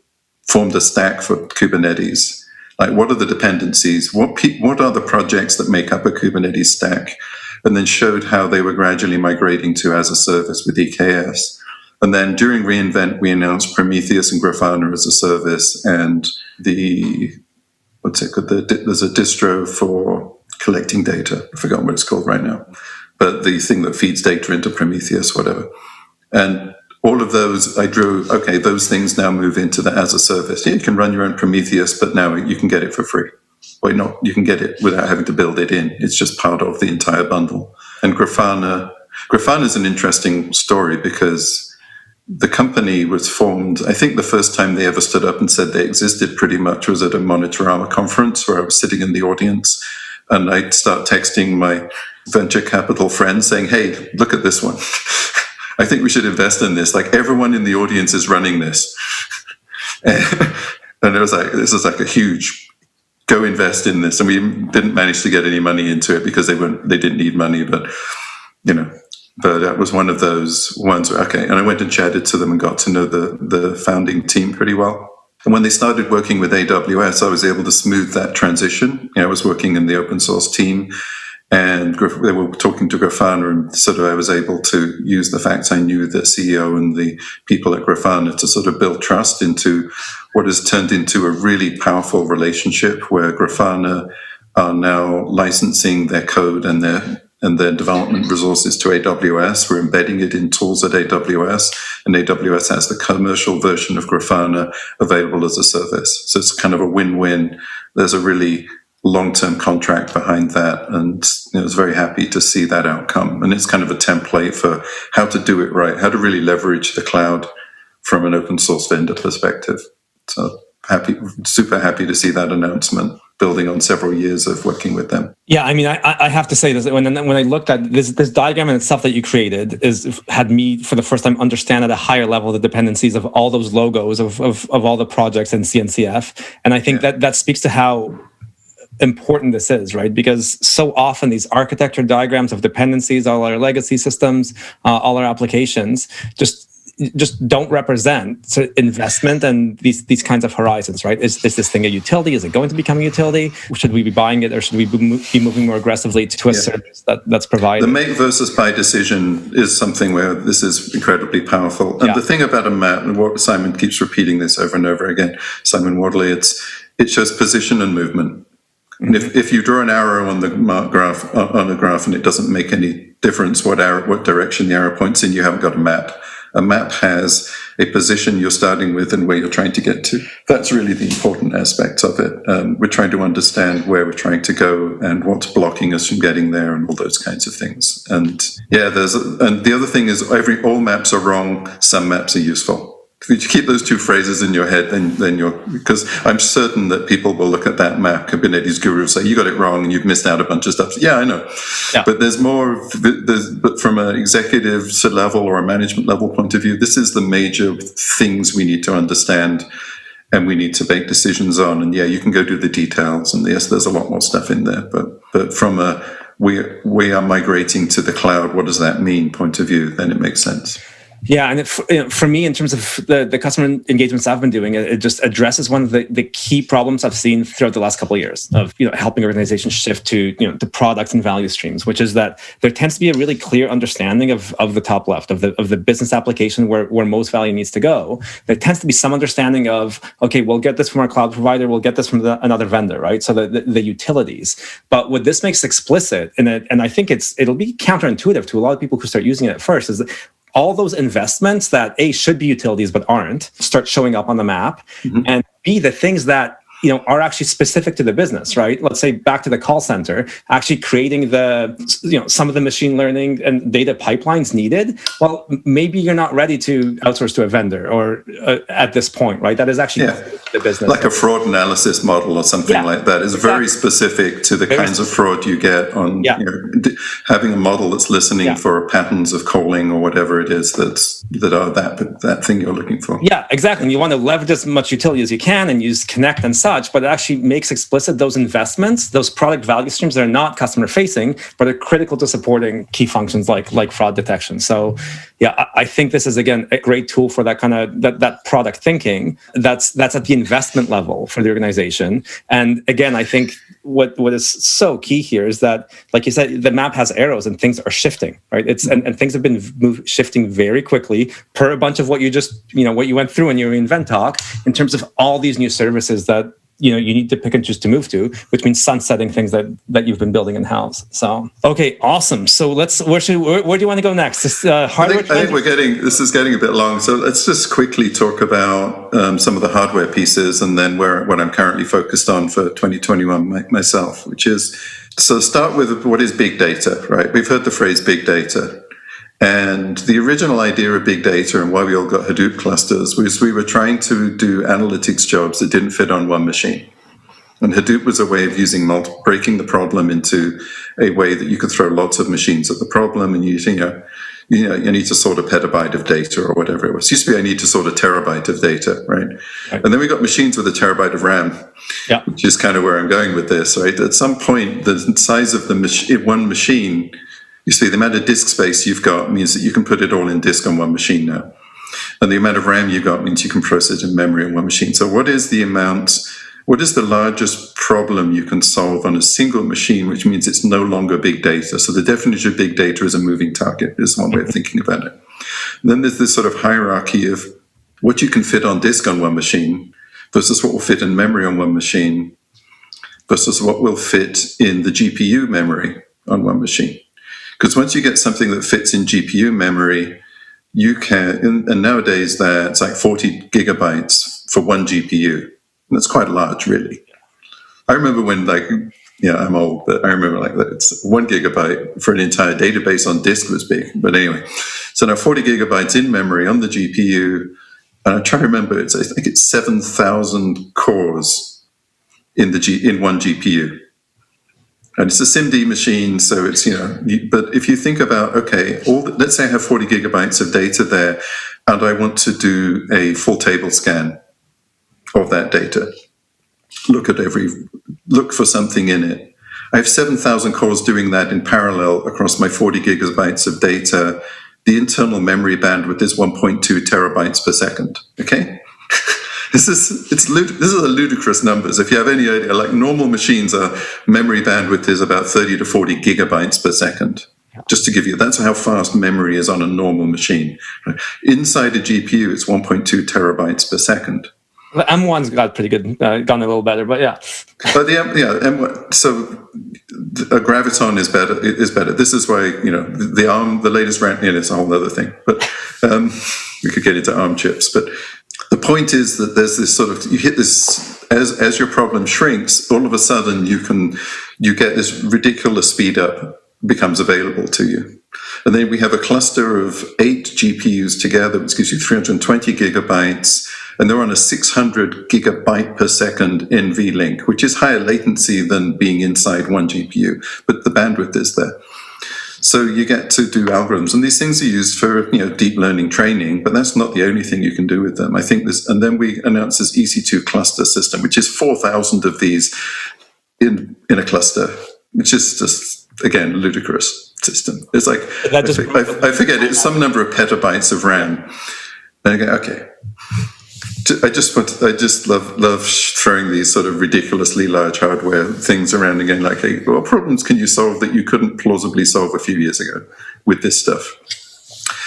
formed a stack for Kubernetes. Like, what are the dependencies? What are the projects that make up a Kubernetes stack? And then showed how they were gradually migrating to as a service with EKS. And then during reInvent, we announced Prometheus and Grafana as a service, and there's a distro for collecting data. I've forgotten what it's called right now, but the thing that feeds data into Prometheus, whatever. And all of those, I drew, okay, those things now move into the as a service. Yeah, you can run your own Prometheus, but now you can get it for free. Wait, not, you can get it without having to build it in. It's just part of the entire bundle. And Grafana is an interesting story because the company was formed, I think the first time they ever stood up and said they existed pretty much was at a Monitorama conference where I was sitting in the audience, and I'd start texting my venture capital friends saying, hey, look at this one. I think we should invest in this. Like, everyone in the audience is running this. And it was like, this is like a huge, go invest in this. And we didn't manage to get any money into it because they didn't need money, but that was one of those ones where, okay. And I went and chatted to them and got to know the founding team pretty well. And when they started working with AWS, I was able to smooth that transition. I was working in the open source team, and they were talking to Grafana, and sort of I was able to use the fact I knew the CEO and the people at Grafana to sort of build trust into what has turned into a really powerful relationship where Grafana are now licensing their code and their development resources to AWS. We're embedding it in tools at AWS, and AWS has the commercial version of Grafana available as a service. So it's kind of a win-win. There's a really long-term contract behind that, and I was very happy to see that outcome. And it's kind of a template for how to do it right, how to really leverage the cloud from an open source vendor perspective. So super happy to see that announcement, building on several years of working with them. Yeah, I mean, I have to say this, when I looked at this diagram and itself that you created had me for the first time understand at a higher level the dependencies of all those logos of all the projects in CNCF. And I think that speaks to how important this is, right? Because so often these architecture diagrams of dependencies, all our legacy systems, all our applications, just don't represent investment and these kinds of horizons, right? Is this thing a utility? Is it going to become a utility? Should we be buying it, or should we be moving more aggressively to a service that's provided? The make versus buy decision is something where this is incredibly powerful. And the thing about a map, and what Simon keeps repeating this over and over again, Simon Wardley, it shows position and movement. And if you draw an arrow on the graph and it doesn't make any difference what direction the arrow points in, you haven't got a map. A map has a position you're starting with and where you're trying to get to. That's really the important aspect of it. We're trying to understand where we're trying to go and what's blocking us from getting there and all those kinds of things. And and the other thing is all maps are wrong, some maps are useful. If you keep those two phrases in your head, then because I'm certain that people will look at that map, Kubernetes guru, and say, you got it wrong and you've missed out a bunch of stuff. Yeah, I know. Yeah. But but from an executive level or a management level point of view, this is the major things we need to understand and we need to make decisions on. And you can go do the details. And yes, there's a lot more stuff in there. But from we are migrating to the cloud, what does that mean point of view, then it makes sense. Yeah, and for me, in terms of the customer engagements I've been doing, it just addresses one of the key problems I've seen throughout the last couple of years of helping organizations shift to the products and value streams, which is that there tends to be a really clear understanding of the top left of the business application where most value needs to go. There tends to be some understanding of, okay, we'll get this from our cloud provider, we'll get this from another vendor, right? So the utilities. But what this makes explicit, and I think it'll be counterintuitive to a lot of people who start using it at first, is that all those investments that should be utilities but aren't start showing up on the map, and B, the things that are actually specific to the business, right? Let's say back to the call center, actually creating some of the machine learning and data pipelines needed. Well, maybe you're not ready to outsource to a vendor or at this point, right? That is actually the business. Like a fraud analysis model or something like that is very specific to the kinds of fraud you get on having a model that's listening for patterns of calling or whatever it is that are that thing you're looking for. Yeah, exactly. And you want to leverage as much utility as you can and use Connect and such, but it actually makes explicit those investments, those product value streams that are not customer facing, but are critical to supporting key functions like fraud detection. So I think this is, again, a great tool for that kind of that product thinking that's at the investment level for the organization. And again, I think what is so key here is that, like you said, the map has arrows and things are shifting, right? And things have been shifting very quickly per a bunch of what you just, what you went through in your reInvent talk in terms of all these new services that you need to pick and choose to move to, which means sunsetting things that you've been building in-house. So, okay, awesome. So where do you want to go next? This, hardware. I think this is getting a bit long. So let's just quickly talk about some of the hardware pieces and then what I'm currently focused on for 2021 myself, which is, so start with what is big data, right? We've heard the phrase big data. And the original idea of big data and why we all got Hadoop clusters was we were trying to do analytics jobs that didn't fit on one machine. And Hadoop was a way of using breaking the problem into a way that you could throw lots of machines at the problem, and you need to sort a petabyte of data or whatever it was. It used to be I need to sort a terabyte of data, right? And then we got machines with a terabyte of RAM, which is kind of where I'm going with this, right? At some point, the size of one machine, you see, the amount of disk space you've got means that you can put it all in disk on one machine now. And the amount of RAM you've got means you can process it in memory on one machine. So what is the largest problem you can solve on a single machine, which means it's no longer big data? So the definition of big data is a moving target, is one way of thinking about it. And then there's this sort of hierarchy of what you can fit on disk on one machine versus what will fit in memory on one machine versus what will fit in the GPU memory on one machine. Because once you get something that fits in GPU memory, you can, and nowadays it's like 40 gigabytes for one GPU. That's quite large, really. I remember when, I'm old, but I remember it's 1 gigabyte for an entire database on disk was big. But anyway, so now 40 gigabytes in memory on the GPU, and I'm trying to remember, I think it's 7,000 cores in one GPU. And it's a SIMD machine, so it's, but if you think about, okay, let's say I have 40 gigabytes of data there, and I want to do a full table scan of that data. Look for something in it. I have 7,000 cores doing that in parallel across my 40 gigabytes of data. The internal memory bandwidth is 1.2 terabytes per second. Okay, this is a ludicrous numbers. If you have any idea, like normal machines, memory bandwidth is about 30 to 40 gigabytes per second. Just to give you, that's how fast memory is on a normal machine. Inside a GPU, it's 1.2 terabytes per second. The M1's got pretty good, gone a little better, but yeah. But M1, so a Graviton is better. This is why, the ARM, the latest RAM, it's a whole other thing. But we could get into ARM chips. But the point is that there's this sort of, you hit this, as your problem shrinks, all of a sudden you get this ridiculous speed up becomes available to you. And then we have a cluster of 8 GPUs together, which gives you 320 gigabytes. And they're on a 600 gigabyte per second NVLink, which is higher latency than being inside one GPU, but the bandwidth is there. So you get to do algorithms, and these things are used for deep learning training, but that's not the only thing you can do with them. I think this, and then we announced this EC2 cluster system, which is 4,000 of these in a cluster, which is just, again, ludicrous system. It's like, I forget, it's some number of petabytes of RAM. And I go, okay. I just love throwing these sort of ridiculously large hardware things around again. Like, hey, what problems can you solve that you couldn't plausibly solve a few years ago with this stuff?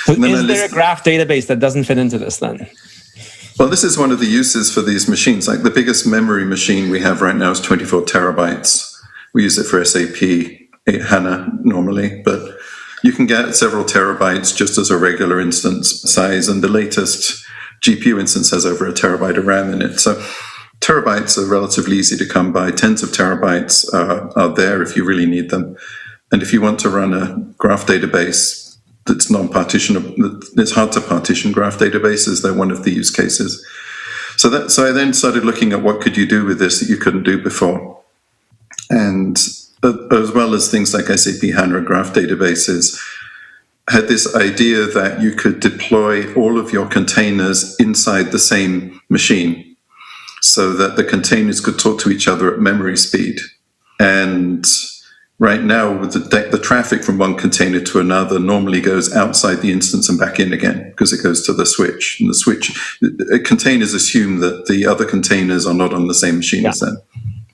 So is there a graph database that doesn't fit into this then? Well, this is one of the uses for these machines. Like the biggest memory machine we have right now is 24 terabytes. We use it for SAP HANA normally, but you can get several terabytes just as a regular instance size, and the latest GPU instance has over a terabyte of RAM in it. So terabytes are relatively easy to come by. Tens of terabytes are there if you really need them. And if you want to run a graph database that's non-partitionable, it's hard to partition graph databases. They're one of the use cases. So I then started looking at what could you do with this that you couldn't do before. And as well as things like SAP HANA graph databases, had this idea that you could deploy all of your containers inside the same machine so that the containers could talk to each other at memory speed. And right now, with the traffic from one container to another normally goes outside the instance and back in again because it goes to the switch. And containers assume that the other containers are not on the same machine as them.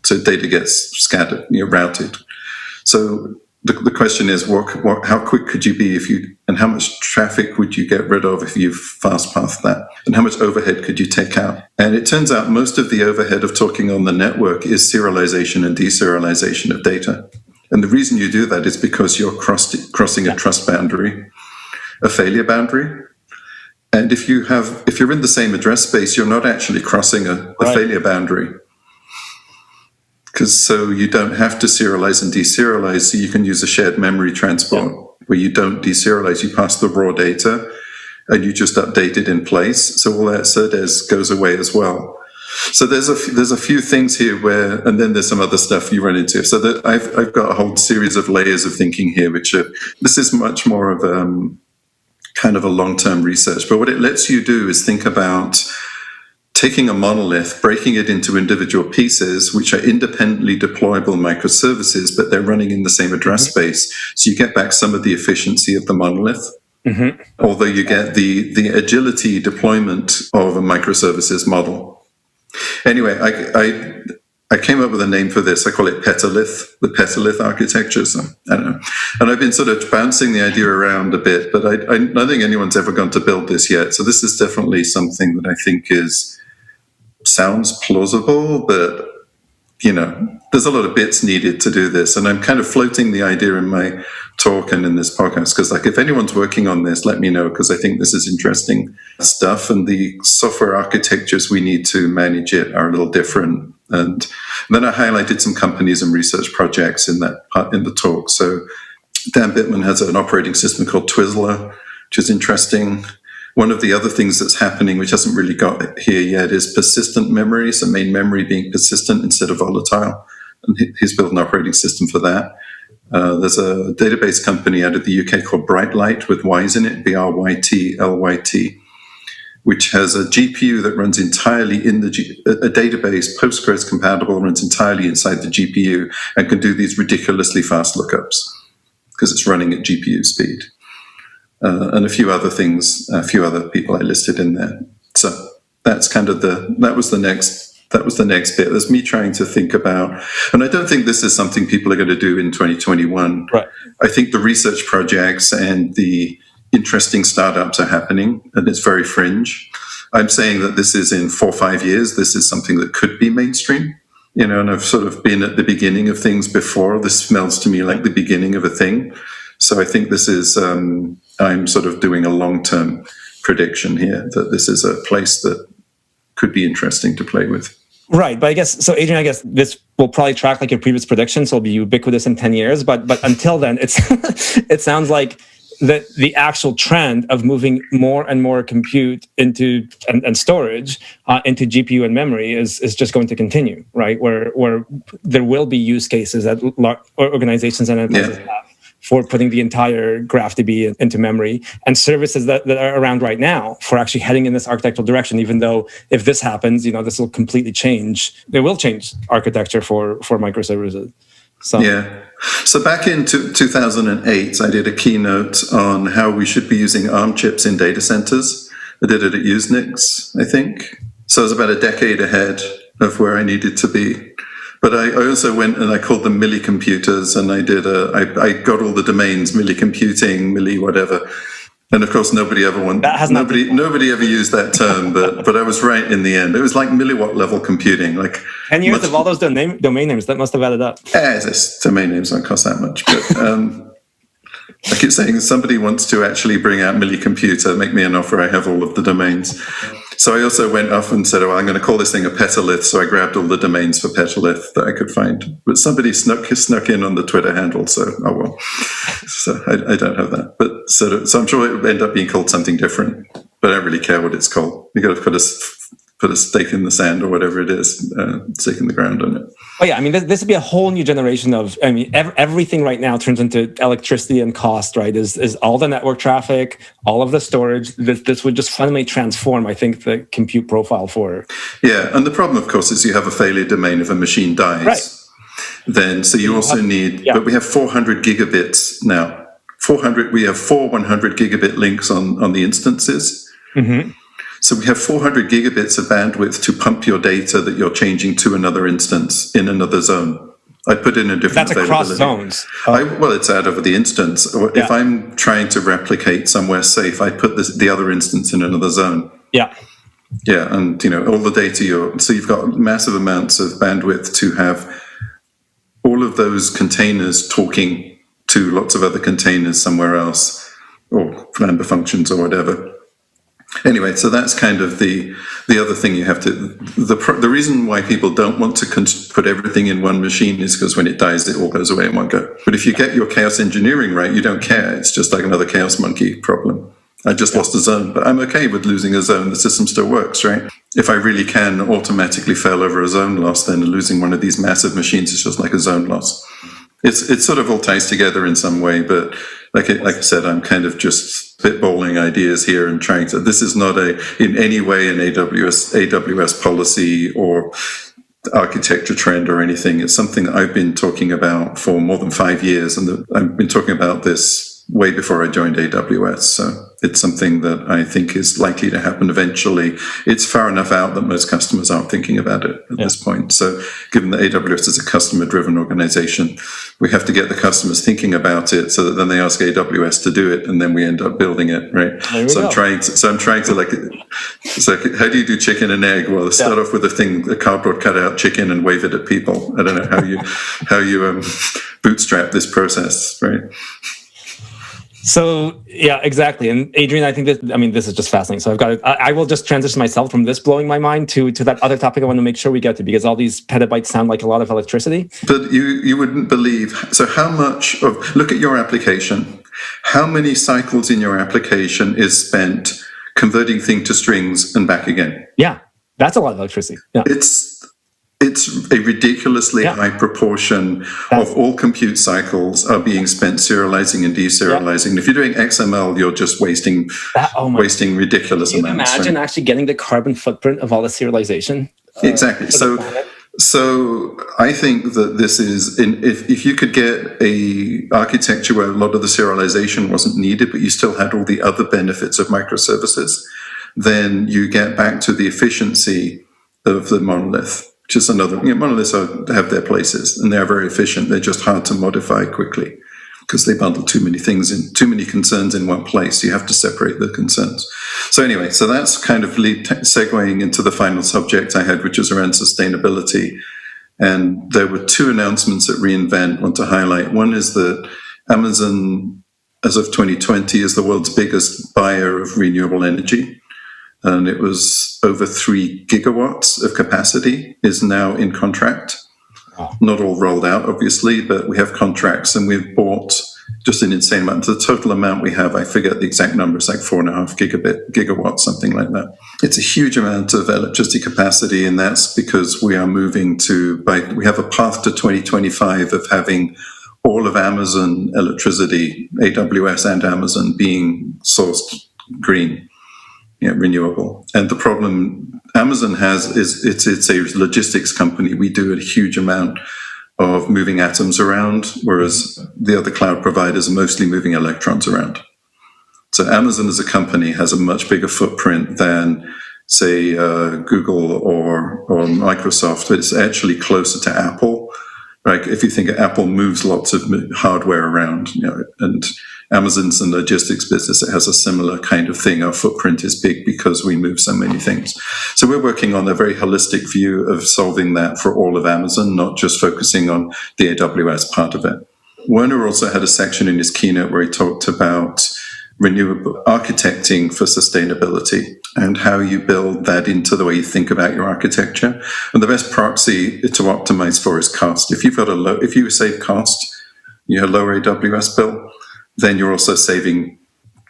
So data gets scattered, routed. So the question is, how quick could you be and how much traffic would you get rid of if you fast path that? And how much overhead could you take out? And it turns out most of the overhead of talking on the network is serialization and deserialization of data. And the reason you do that is because you're crossing a trust boundary, a failure boundary. And if you're in the same address space, you're not actually crossing a failure boundary. So you don't have to serialize and deserialize, so you can use a shared memory transport where you don't deserialize, you pass the raw data and you just update it in place. So all that SERDES goes away as well. So there's a few things here where, and then there's some other stuff you run into. So that I've got a whole series of layers of thinking here, this is much more of kind of a long-term research. But what it lets you do is think about taking a monolith, breaking it into individual pieces, which are independently deployable microservices, but they're running in the same address space. So you get back some of the efficiency of the monolith, although you get the agility deployment of a microservices model. Anyway, I came up with a name for this. I call it Petalith, the Petalith architecture. So I don't know. And I've been sort of bouncing the idea around a bit, but I don't think anyone's ever gone to build this yet. So this is definitely something that I think sounds plausible, but there's a lot of bits needed to do this. And I'm kind of floating the idea in my talk and in this podcast, because if anyone's working on this, let me know, because I think this is interesting stuff. And the software architectures we need to manage it are a little different. And then I highlighted some companies and research projects in the talk. So Dan Bittman has an operating system called Twizzler, which is interesting. One of the other things that's happening, which hasn't really got here yet, is persistent memory, so main memory being persistent instead of volatile. And he's built an operating system for that. There's a database company out of the UK called Brightlight with Y's in it, BRYTLYT, which has a GPU that runs entirely in a database, Postgres compatible, runs entirely inside the GPU and can do these ridiculously fast lookups because it's running at GPU speed. And a few other things, a few other people I listed in there. So that's kind of that was the next bit. There's me trying to think about, and I don't think this is something people are going to do in 2021. Right. I think the research projects and the interesting startups are happening, and it's very fringe. I'm saying that this is in 4 or 5 years. This is something that could be mainstream, and I've sort of been at the beginning of things before. This smells to me like the beginning of a thing. So I think this is, I'm sort of doing a long-term prediction here that this is a place that could be interesting to play with. Right. But Adrian, I guess this will probably track like your previous predictions. So it'll be ubiquitous in 10 years. But until then, it sounds like the actual trend of moving more and more compute into and storage into GPU and memory is just going to continue, right? Where there will be use cases that organizations and enterprises have for putting the entire graph DB into memory, and services that are around right now for actually heading in this architectural direction, even though if this happens, this will completely change. It will change architecture for microservices. So back in 2008, I did a keynote on how we should be using ARM chips in data centers. I did it at Usenix, I think. So I was about a decade ahead of where I needed to be. But I also went and I called them millicomputers, and I got all the domains, millicomputing, milli whatever. And of course, nobody ever used that term, but I was right in the end. It was like milliwatt level computing. Like 10 years of all those domain names, that must have added up. This domain names don't cost that much. But I keep saying somebody wants to actually bring out millicomputer, make me an offer, I have all of the domains. So I also went off and said, I'm going to call this thing a petalith. So I grabbed all the domains for petalith that I could find. But somebody snuck in on the Twitter handle, so oh well. So I don't have that. But so I'm sure it will end up being called something different. But I don't really care what it's called. You got to put a stake in the sand or whatever it is, stake in the ground on it. Oh yeah, this would be a whole new generation of. Everything right now turns into electricity and cost. Right? Is all the network traffic, all of the storage. This would just fundamentally transform, I think, the compute profile for. Yeah, and the problem, of course, is you have a failure domain if a machine dies. Right. Then, so you also need. But we have 400 gigabits now. We have 4 100 gigabit links on the instances. Mm-hmm. So we have 400 gigabits of bandwidth to pump your data that you're changing to another instance in another zone. I put in a different availability. That's across zones. Well, it's out of the instance. If I'm trying to replicate somewhere safe, I put the other instance in another zone. Yeah. Yeah, and all the data so you've got massive amounts of bandwidth to have all of those containers talking to lots of other containers somewhere else, or Lambda functions or whatever. Anyway, so that's kind of the other thing you have to. The reason why people don't want to put everything in one machine is because when it dies, it all goes away in one go. But if you get your chaos engineering right, you don't care. It's just like another chaos monkey problem. I just lost a zone, but I'm okay with losing a zone. The system still works, right? If I really can automatically fail over a zone loss, then losing one of these massive machines is just like a zone loss. It sort of all ties together in some way, but like I said, I'm kind of just spitballing ideas here and trying to. This is not in any way an AWS policy or architecture trend or anything. It's something that I've been talking about for more than 5 years, and I've been talking about this way before I joined AWS. So it's something that I think is likely to happen eventually. It's far enough out that most customers aren't thinking about it at this point. So given that AWS is a customer-driven organization, we have to get the customers thinking about it so that then they ask AWS to do it, and then we end up building it, right? So I'm trying to like, it's like, how do you do chicken and egg? Well, start off with a cardboard cutout chicken and wave it at people. I don't know how you bootstrap this process, right? So yeah, exactly. And Adrian, I think this is just fascinating. So I will just transition myself from this blowing my mind to that other topic I want to make sure we get to, because all these petabytes sound like a lot of electricity. But you wouldn't believe. So how much look at your application. How many cycles in your application is spent converting thing to strings and back again? Yeah, that's a lot of electricity. Yeah. It's a ridiculously high proportion of all compute cycles are being spent serializing and deserializing. Yeah. If you're doing XML, you're just wasting ridiculous amounts. Imagine actually getting the carbon footprint of all the serialization. Exactly. So I think that this is, if you could get a architecture where a lot of the serialization wasn't needed, but you still had all the other benefits of microservices, then you get back to the efficiency of the monolith. Which is another, monoliths have their places and they're very efficient. They're just hard to modify quickly because they bundle too many concerns in one place. You have to separate the concerns. So anyway, so that's kind of segueing into the final subject I had, which is around sustainability. And there were 2 announcements at reInvent I want to highlight. One is that Amazon, as of 2020, is the world's biggest buyer of renewable energy. And it was over 3 gigawatts of capacity is now in contract. Wow. Not all rolled out, obviously, but we have contracts and we've bought just an insane amount. The total amount we have, I forget the exact number, it's like 4.5 gigawatts, something like that. It's a huge amount of electricity capacity, and that's because we are moving we have a path to 2025 of having all of Amazon electricity, AWS and Amazon, being sourced green. Renewable. And the problem Amazon has is it's a logistics company. We do a huge amount of moving atoms around, whereas the other cloud providers are mostly moving electrons around. So Amazon as a company has a much bigger footprint than, say, Google or Microsoft. It's actually closer to Apple. Right? If you think Apple moves lots of hardware around, and Amazon's a logistics business, it has a similar kind of thing. Our footprint is big because we move so many things. So we're working on a very holistic view of solving that for all of Amazon, not just focusing on the AWS part of it. Werner also had a section in his keynote where he talked about renewable architecting for sustainability and how you build that into the way you think about your architecture. And the best proxy to optimize for is cost. If you save cost, you have lower AWS bill, then you're also saving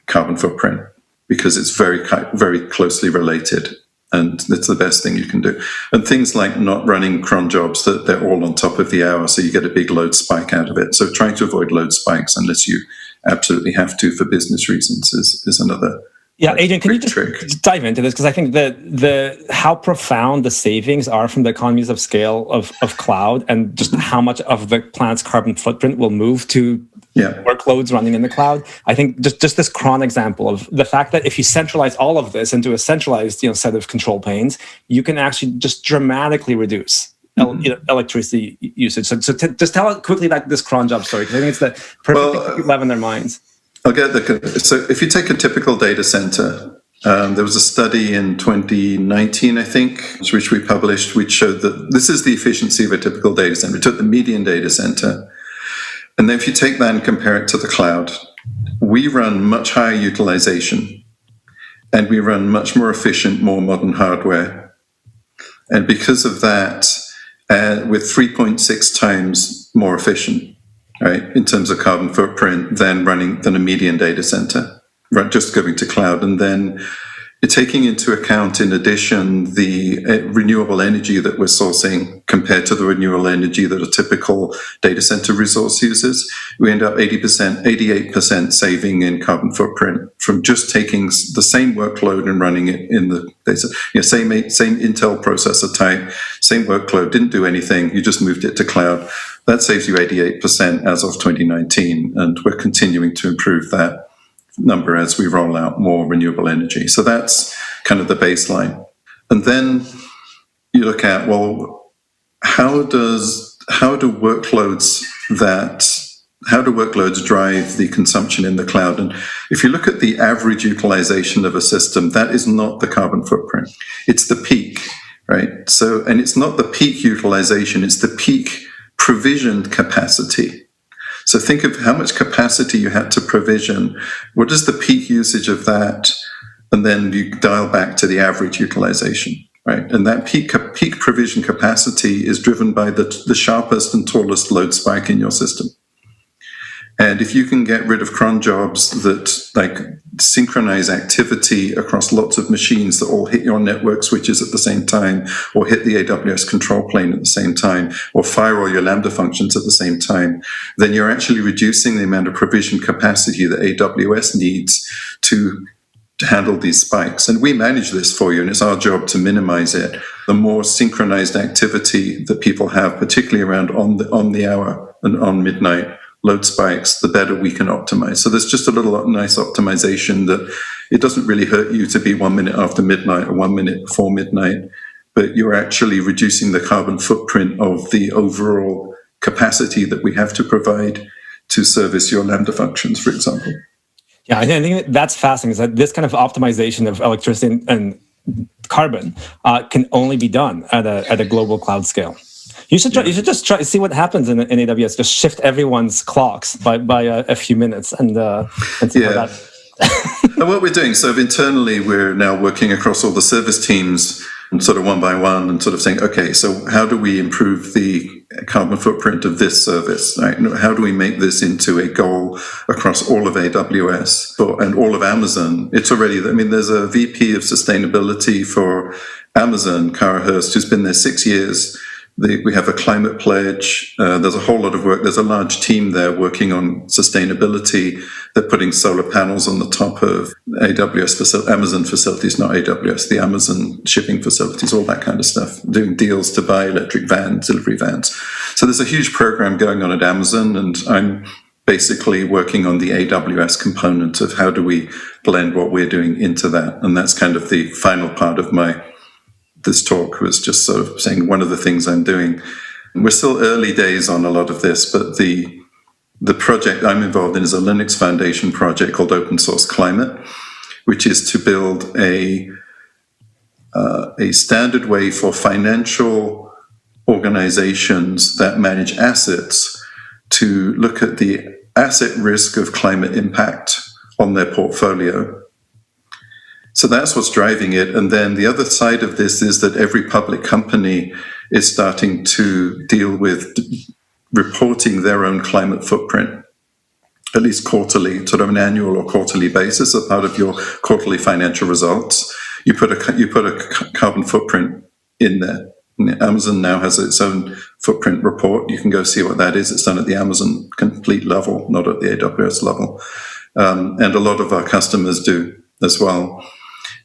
carbon footprint because it's very, very closely related. And it's the best thing you can do. And things like not running cron jobs, that they're all on top of the hour, so you get a big load spike out of it. So trying to avoid load spikes unless you absolutely have to for business reasons is another. Yeah, Adrian, can you just dive into this? Because I think the how profound the savings are from the economies of scale of cloud, and just how much of the planet's carbon footprint will move to workloads running in the cloud. I think just this cron example of the fact that if you centralize all of this into a centralized set of control planes, you can actually just dramatically reduce electricity usage. So just tell quickly this cron job story, because I think it's the perfect thing people have in their minds. So if you take a typical data center, there was a study in 2019, I think, which we published, which showed that this is the efficiency of a typical data center. We took the median data center, and then if you take that and compare it to the cloud, we run much higher utilization, and we run much more efficient, more modern hardware. And because of that, with 3.6 times more efficient, right, in terms of carbon footprint than a median data center. just going to cloud, and then taking into account, in addition, the renewable energy that we're sourcing compared to the renewable energy that a typical data center resource uses, we end up 88% saving in carbon footprint from just taking the same workload and running it in the data. Same Intel processor type, same workload, didn't do anything, you just moved it to cloud. That saves you 88% as of 2019, and we're continuing to improve that number as we roll out more renewable energy. So that's kind of the baseline. And then you look at, well, how do workloads drive the consumption in the cloud? And if you look at the average utilization of a system, that is not the carbon footprint. It's the peak, right? So, and it's not the peak utilization, it's the peak provisioned capacity. So think of how much capacity you had to provision. What is the peak usage of that? And then you dial back to the average utilization, right? And that peak provision capacity is driven by the sharpest and tallest load spike in your system. And if you can get rid of cron jobs that synchronize activity across lots of machines that all hit your network switches at the same time, or hit the AWS control plane at the same time, or fire all your Lambda functions at the same time, then you're actually reducing the amount of provision capacity that AWS needs to handle these spikes. And we manage this for you, and it's our job to minimize it. The more synchronized activity that people have, particularly around on the hour and on midnight load spikes, the better we can optimize. So there's just a little nice optimization that it doesn't really hurt you to be 1 minute after midnight or 1 minute before midnight, but you're actually reducing the carbon footprint of the overall capacity that we have to provide to service your Lambda functions, for example. Yeah, I think that's fascinating, is that this kind of optimization of electricity and carbon can only be done at a global cloud scale. You should just try to see what happens in AWS. Just shift everyone's clocks by a few minutes and see how that. And what we're doing, so internally, we're now working across all the service teams, sort of one by one, and sort of saying, okay, so how do we improve the carbon footprint of this service? Right? How do we make this into a goal across all of AWS and all of Amazon? It's already, there's a VP of sustainability for Amazon, Kara Hurst, who's been there 6 years. We have a climate pledge. There's a whole lot of work. There's a large team there working on sustainability. They're putting solar panels on the top of Amazon facilities, not AWS, the Amazon shipping facilities, all that kind of stuff, doing deals to buy electric vans, delivery vans. So there's a huge program going on at Amazon, and I'm basically working on the AWS component of how do we blend what we're doing into that. And that's kind of the final part of this talk, was just sort of saying one of the things I'm doing. We're still early days on a lot of this, but the project I'm involved in is a Linux Foundation project called Open Source Climate, which is to build a standard way for financial organizations that manage assets to look at the asset risk of climate impact on their portfolio. So that's what's driving it. And then the other side of this is that every public company is starting to deal with reporting their own climate footprint, at least quarterly, sort of an annual or quarterly basis, as part of your quarterly financial results. You put a carbon footprint in there. Amazon now has its own footprint report. You can go see what that is. It's done at the Amazon complete level, not at the AWS level. And a lot of our customers do as well.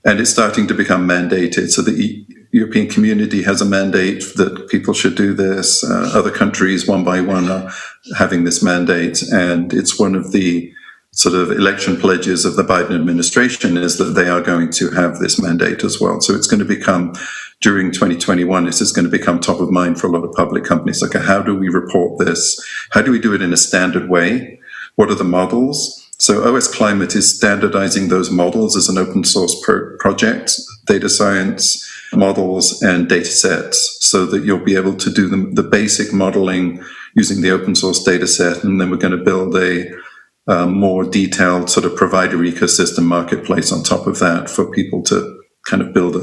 And it's starting to become mandated. So the European community has a mandate that people should do this. Other countries, one by one, are having this mandate. And it's one of the sort of election pledges of the Biden administration, is that they are going to have this mandate as well. So it's going to become, during 2021, this is going to become top of mind for a lot of public companies. Like, how do we report this? How do we do it in a standard way? What are the models? So OS Climate is standardizing those models as an open source project, data science models and data sets, so that you'll be able to do the basic modeling using the open source data set. And then we're going to build a more detailed sort of provider ecosystem marketplace on top of that for people to kind of build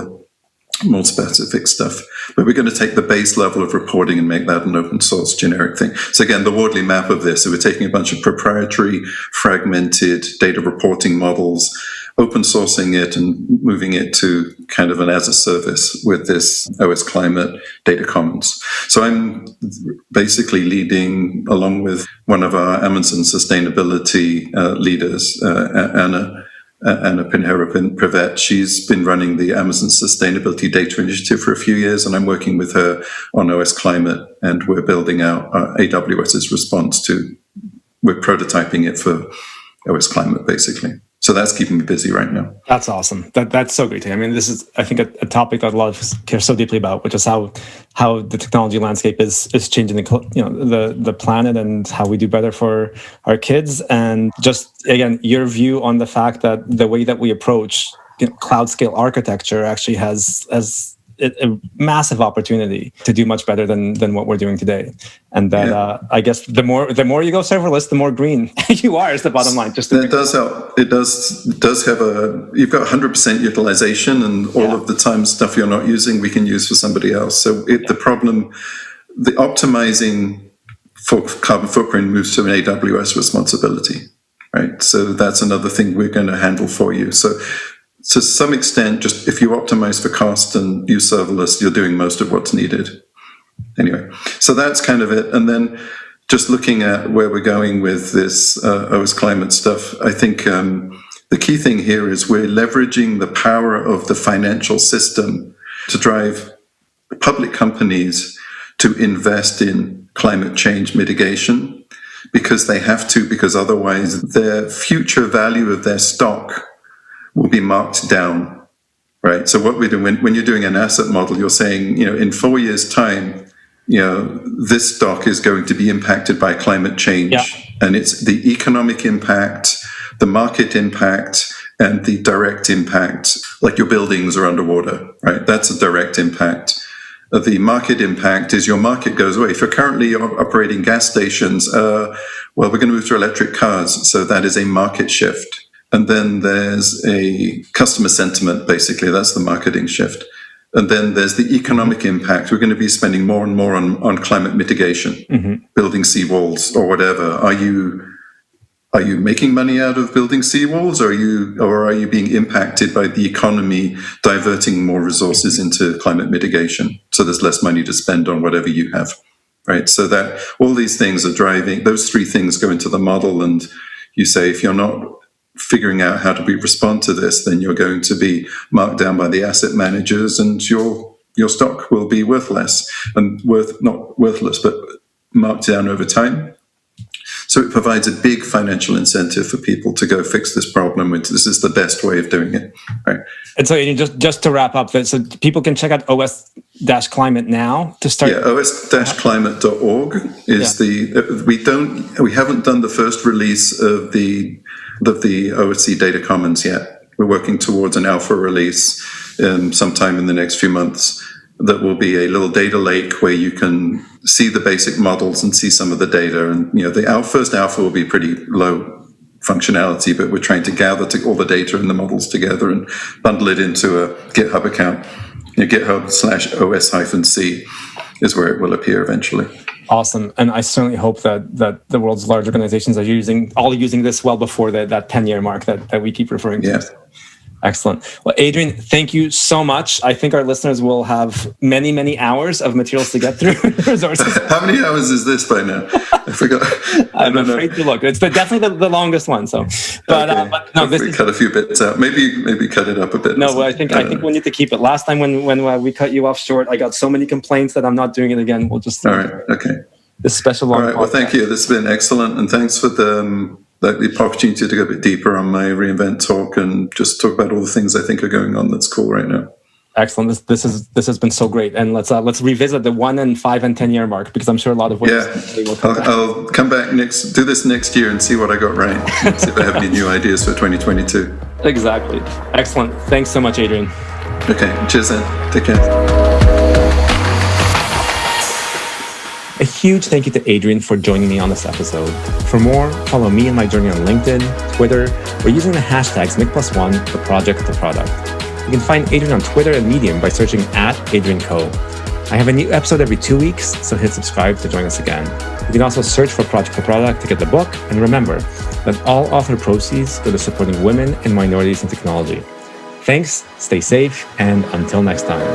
more specific stuff. But we're going to take the base level of reporting and make that an open source generic thing. So again, the Wardley map of this, so we're taking a bunch of proprietary, fragmented data reporting models, open sourcing it and moving it to kind of an as a service with this OS Climate Data Commons. So I'm basically leading, along with one of our Amazon sustainability leaders, Anna Pinheiro-Privet. She's been running the Amazon Sustainability Data Initiative for a few years, and I'm working with her on OS Climate, and we're building out AWS's response to, we're prototyping it for OS Climate, basically. So that's keeping me busy right now. That's awesome. That's so great to hear. I mean, this is, I think, a topic that a lot of us care so deeply about, which is how the technology landscape is changing the planet and how we do better for our kids. And just, again, your view on the fact that the way that we approach cloud scale architecture actually has a massive opportunity to do much better than what we're doing today. And that I guess the more you go serverless, the more green you are, is the bottom line. Just that does help. It does have you've got 100% utilization, and all of the time stuff you're not using, we can use for somebody else. So the problem, the optimizing for carbon footprint moves to an AWS responsibility, right? So that's another thing we're going to handle for you. So to some extent, just if you optimize for cost and use serverless, you're doing most of what's needed. Anyway, so that's kind of it. And then just looking at where we're going with this OS Climate stuff, I think the key thing here is we're leveraging the power of the financial system to drive public companies to invest in climate change mitigation, because they have to, because otherwise their future value of their stock will be marked down, right? So what we do when you're doing an asset model, you're saying, in 4 years' time, this stock is going to be impacted by climate change, and it's the economic impact, the market impact, and the direct impact. Like your buildings are underwater, right? That's a direct impact. The market impact is your market goes away. If you're currently operating gas stations, we're going to move to electric cars, so that is a market shift. And then there's a customer sentiment, basically. That's the marketing shift. And then there's the economic impact. We're going to be spending more and more on climate mitigation, building seawalls or whatever. Are you making money out of building seawalls, or are you being impacted by the economy diverting more resources into climate mitigation? So there's less money to spend on whatever you have, right? So that all these things are driving, those three things go into the model, and you say, if you're not figuring out how to respond to this, then you're going to be marked down by the asset managers, and your stock will be worthless, and not worthless, but marked down over time. So it provides a big financial incentive for people to go fix this problem, which this is the best way of doing it, right? And so just to wrap up, so people can check out OS-Climate now to start. Yeah, os-climate.org is we haven't done the first release of the OSC Data Commons yet. We're working towards an alpha release sometime in the next few months. That will be a little data lake where you can see the basic models and see some of the data. And the first alpha will be pretty low functionality, but we're trying to gather all the data and the models together and bundle it into a GitHub account. GitHub/OS-C is where it will appear eventually. Awesome. And I certainly hope that the world's large organizations are using this well before that 10-year mark that we keep referring to. Yeah. Excellent. Well, Adrian, thank you so much. I think our listeners will have many, many hours of materials to get through. Resources. How many hours is this by now? I forgot. I'm afraid to look. It's definitely the longest one. So, but no, we cut a few bits out. Maybe cut it up a bit. No, I think we need to keep it. Last time when we cut you off short, I got so many complaints that I'm not doing it again. We'll just all right. Okay. This special. All right. Well, thank you. This has been excellent, and thanks for the opportunity to go a bit deeper on my reInvent talk and just talk about all the things I think are going on that's cool right now. Excellent. This has been so great, and let's revisit the 1 and 5 and 10 year mark, because I'm sure a lot of I'll come back do this next year and see what I got right. See if I have any new ideas for 2022. Exactly. Excellent. Thanks so much, Adrian. Okay. Cheers then. Take care. A huge thank you to Adrian for joining me on this episode. For more, follow me and my journey on LinkedIn, Twitter, or using the hashtags Mik+1 for project to product. You can find Adrian on Twitter and Medium by searching @AdrianCo. I have a new episode every 2 weeks, so hit subscribe to join us again. You can also search for Project for Product to get the book, and remember that all author proceeds go to supporting women and minorities in technology. Thanks, stay safe, and until next time.